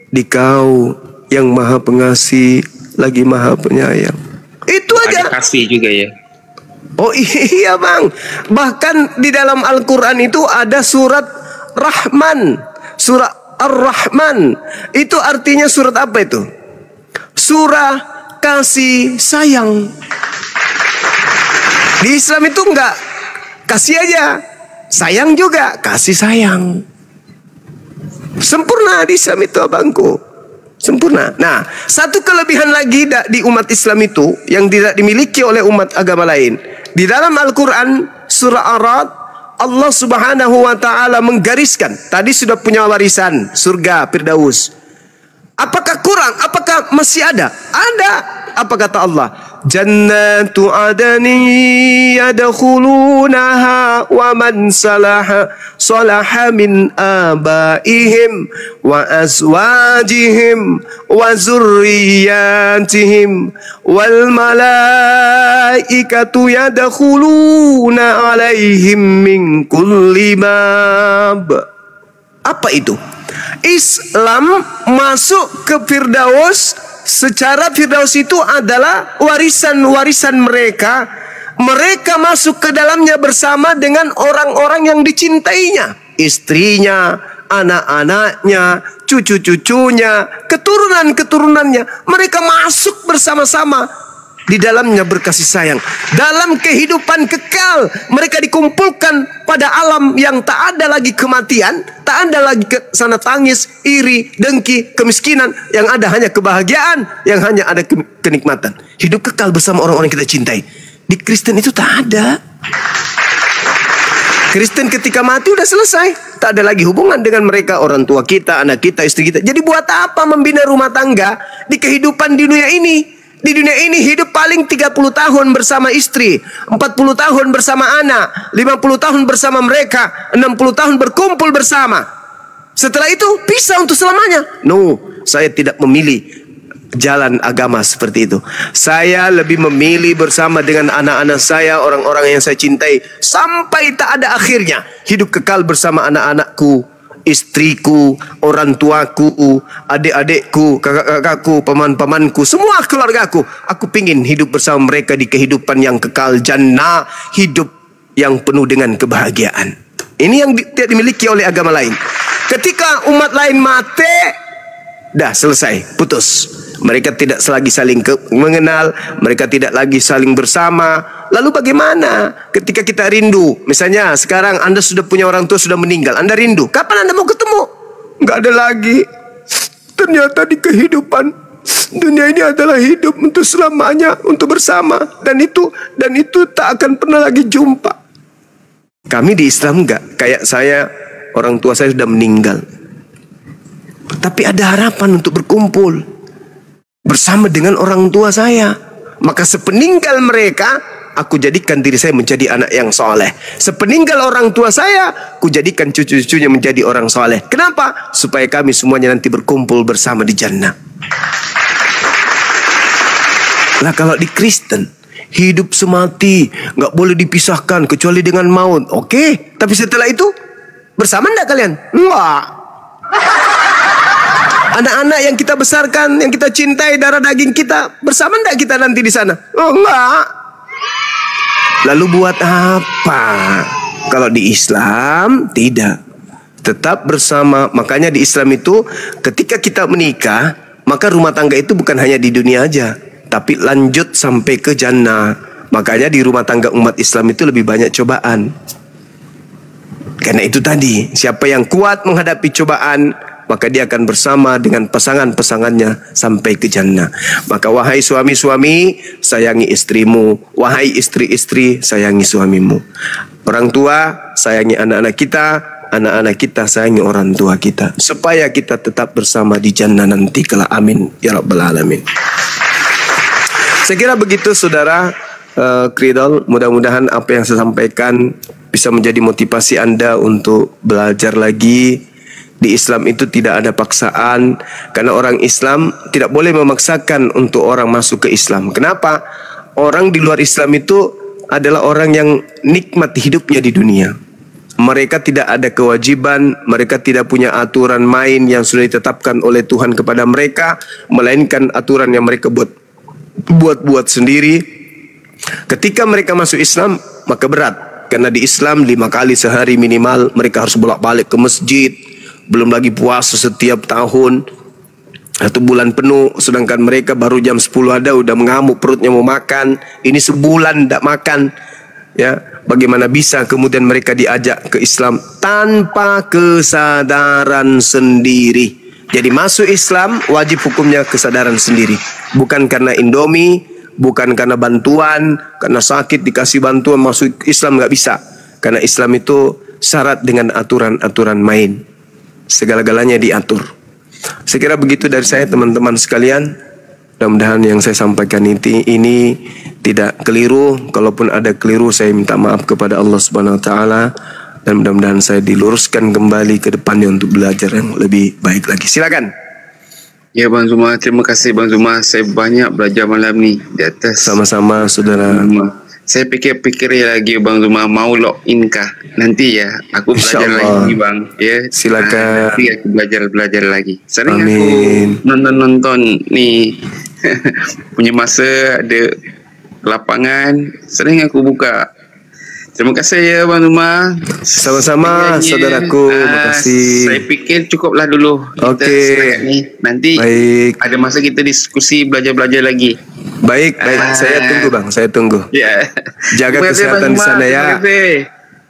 Dikau yang maha pengasih lagi maha penyayang. Itu aja. Ada kasih juga ya. Oh iya bang. Bahkan di dalam Al-Quran itu ada surat Rahman, surat Ar-Rahman. Itu artinya surat apa itu? Surah kasih sayang. Di Islam itu enggak kasih aja, sayang juga, kasih sayang. Sempurna di Islam itu abangku, sempurna. Nah, satu kelebihan lagi di umat Islam itu yang tidak dimiliki oleh umat agama lain. Di dalam Al-Quran surah Ar-Ra'd, Allah Subhanahu wa ta'ala menggariskan, tadi sudah punya warisan surga Firdaus. Apakah kurang? Apakah masih ada? Ada. Apa kata Allah? Jannatu adani yadkhulunaha wa man salaha min abaihim wa azwajihim wa zurriyatihim wal malaikatu yadkhuluna alaihim min kulli bab. Apa itu? Islam masuk ke Firdaus. Secara Firdaus itu adalah warisan-warisan mereka. Mereka masuk ke dalamnya bersama dengan orang-orang yang dicintainya. Istrinya, anak-anaknya, cucu-cucunya, keturunan-keturunannya. Mereka masuk bersama-sama. Di dalamnya berkasih sayang. Dalam kehidupan kekal, mereka dikumpulkan pada alam yang tak ada lagi kematian, tak ada lagi sana tangis, iri, dengki, kemiskinan. Yang ada hanya kebahagiaan, yang hanya ada kenikmatan. Hidup kekal bersama orang-orang yang kita cintai. Di Kristen itu tak ada. Kristen ketika mati udah selesai. Tak ada lagi hubungan dengan mereka, orang tua kita, anak kita, istri kita. Jadi buat apa membina rumah tangga di kehidupan di dunia ini? Di dunia ini hidup paling 30 tahun bersama istri, 40 tahun bersama anak, 50 tahun bersama mereka, 60 tahun berkumpul bersama. Setelah itu pisah untuk selamanya. No, saya tidak memilih jalan agama seperti itu. Saya lebih memilih bersama dengan anak-anak saya, orang-orang yang saya cintai, sampai tak ada akhirnya. Hidup kekal bersama anak-anakku, istriku, orang tuaku, adik-adikku, kakak-kakakku, paman-pamanku, semua keluargaku. Aku pingin hidup bersama mereka di kehidupan yang kekal, jannah, hidup yang penuh dengan kebahagiaan. Ini yang tidak dimiliki oleh agama lain. Ketika umat lain mati, dah selesai, putus. Mereka tidak lagi saling mengenal, mereka tidak lagi saling bersama. Lalu bagaimana ketika kita rindu? Misalnya sekarang Anda sudah punya orang tua sudah meninggal, Anda rindu. Kapan Anda mau ketemu? Nggak ada lagi. Ternyata di kehidupan dunia ini adalah hidup untuk selamanya, untuk bersama. Dan itu tak akan pernah lagi jumpa. Kami di Islam enggak. Kayak saya, orang tua saya sudah meninggal. Tapi ada harapan untuk berkumpul bersama dengan orang tua saya. Maka sepeninggal mereka, aku jadikan diri saya menjadi anak yang soleh. Sepeninggal orang tua saya, aku jadikan cucu-cucunya menjadi orang soleh. Kenapa? Supaya kami semuanya nanti berkumpul bersama di jannah. Lah kalau di Kristen, hidup semati, nggak boleh dipisahkan kecuali dengan maut. Oke, tapi setelah itu bersama enggak kalian? Enggak. Anak-anak yang kita besarkan, yang kita cintai, darah daging kita, bersama enggak kita nanti di sana? Oh enggak. Lalu buat apa? Kalau di Islam tidak. Tetap bersama. Makanya di Islam itu ketika kita menikah, maka rumah tangga itu bukan hanya di dunia aja, tapi lanjut sampai ke jannah. Makanya di rumah tangga umat Islam itu lebih banyak cobaan. Karena itu tadi, siapa yang kuat menghadapi cobaan, maka dia akan bersama dengan pasangan-pasangannya sampai ke jannah. Maka wahai suami-suami, sayangi istrimu. Wahai istri-istri, sayangi suamimu. Orang tua, sayangi anak-anak kita sayangi orang tua kita. Supaya kita tetap bersama di jannah nanti kelak. Amin ya rabbal alamin. Saya kira begitu saudara. Kridol, mudah-mudahan apa yang saya sampaikan bisa menjadi motivasi Anda untuk belajar lagi. Di Islam itu tidak ada paksaan, karena orang Islam tidak boleh memaksakan untuk orang masuk ke Islam. Kenapa? Orang di luar Islam itu adalah orang yang nikmat hidupnya di dunia. Mereka tidak ada kewajiban, mereka tidak punya aturan main yang sudah ditetapkan oleh Tuhan kepada mereka, melainkan aturan yang mereka buat sendiri. Ketika mereka masuk Islam, maka berat. Karena di Islam 5 kali sehari minimal mereka harus bolak-balik ke masjid. Belum lagi puasa setiap tahun 1 bulan penuh. Sedangkan mereka baru jam 10 ada udah mengamuk, perutnya mau makan. Ini sebulan tidak makan. Ya, bagaimana bisa kemudian mereka diajak ke Islam tanpa kesadaran sendiri? Jadi masuk Islam wajib hukumnya kesadaran sendiri. Bukan karena Indomie, bukan karena bantuan, karena sakit dikasih bantuan masuk Islam, nggak bisa. Karena Islam itu syarat dengan aturan-aturan main. Segala-galanya diatur. Saya kira begitu dari saya teman-teman sekalian. Mudah-mudahan yang saya sampaikan ini tidak keliru. Kalaupun ada keliru, saya minta maaf kepada Allah Subhanahu Wa Taala. Dan mudah-mudahan saya diluruskan kembali ke depannya untuk belajar yang lebih baik lagi. Silakan. Ya Bang Zuma, terima kasih Bang Zuma. Saya banyak belajar malam ni di atas. Sama-sama saudara. Saya fikir-fikir lagi Bang Zuma, mau login kah? Nanti ya, aku belajar lagi Bang. Ya, silakan. Nanti aku belajar lagi. Sering Amin. aku nonton nih. Punya masa ada lapangan, sering aku buka. Terima kasih ya Bang Zuma. Sama-sama saudaraku, terima kasih. Saya pikir cukuplah dulu. Okey. Nanti baik. Ada masa kita diskusi, belajar lagi. Baik. Saya tunggu Bang, saya tunggu. Ya. Jaga kesehatan di sana ya.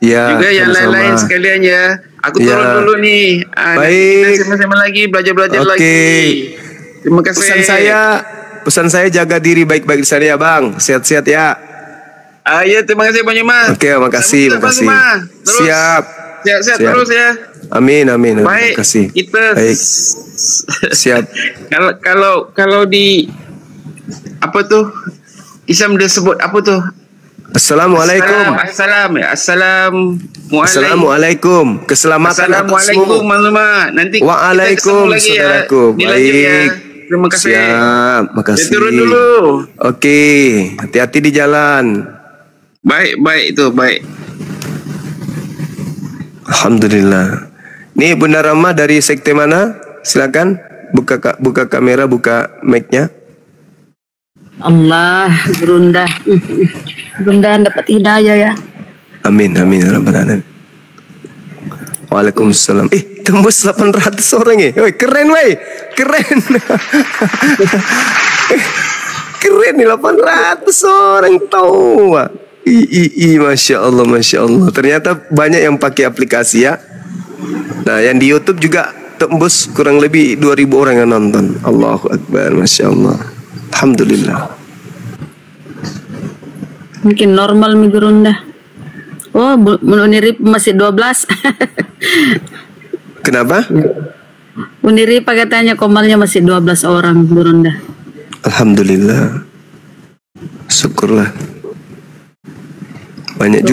Ya. Juga yang lain-lain sekalian ya. Aku turun dulu nih. Baik. Kita sama-sama lagi belajar lagi. Terima kasih. Pesan saya jaga diri baik-baik di sana ya Bang. Sehat-sehat ya. Ya, terima kasih Bang Juma. Oke, makasih. Siap. Sehat terus ya. Amin. Baik. Terima kasih. Kita baik. Siap. Kalau di apa tuh? Islam dia sebut apa tuh? Assalamualaikum. Assalamualaikum. Keselamatan Assalamualaikum Bang Zuma. Nanti Waalaikum saudaraku. Ya. Baik. Terima kasih. Siap, makasih. Saya turun dulu. Oke, hati-hati di jalan. Baik itu, baik. Alhamdulillah. Nih Bunda Rama dari sekte mana? Silakan buka kamera, buka mic-nya. Allah, Bunda dapat hidayah ya. Amin ya rabbal alamin. Waalaikumsalam. Tembus 800 orang ya. Woi, keren woi. Keren. Keren nih 800 orang tahu. Masya Allah. Ternyata banyak yang pakai aplikasi ya. Nah, yang di YouTube juga tembus kurang lebih 2000 orang yang nonton. Allahu Akbar, Masya Allah. Alhamdulillah. Mungkin normal mi Bunda. Oh, Unirip masih 12. Kenapa? Unirip katanya komalnya masih 12 orang Bunda. Alhamdulillah. Syukurlah. Banyak juga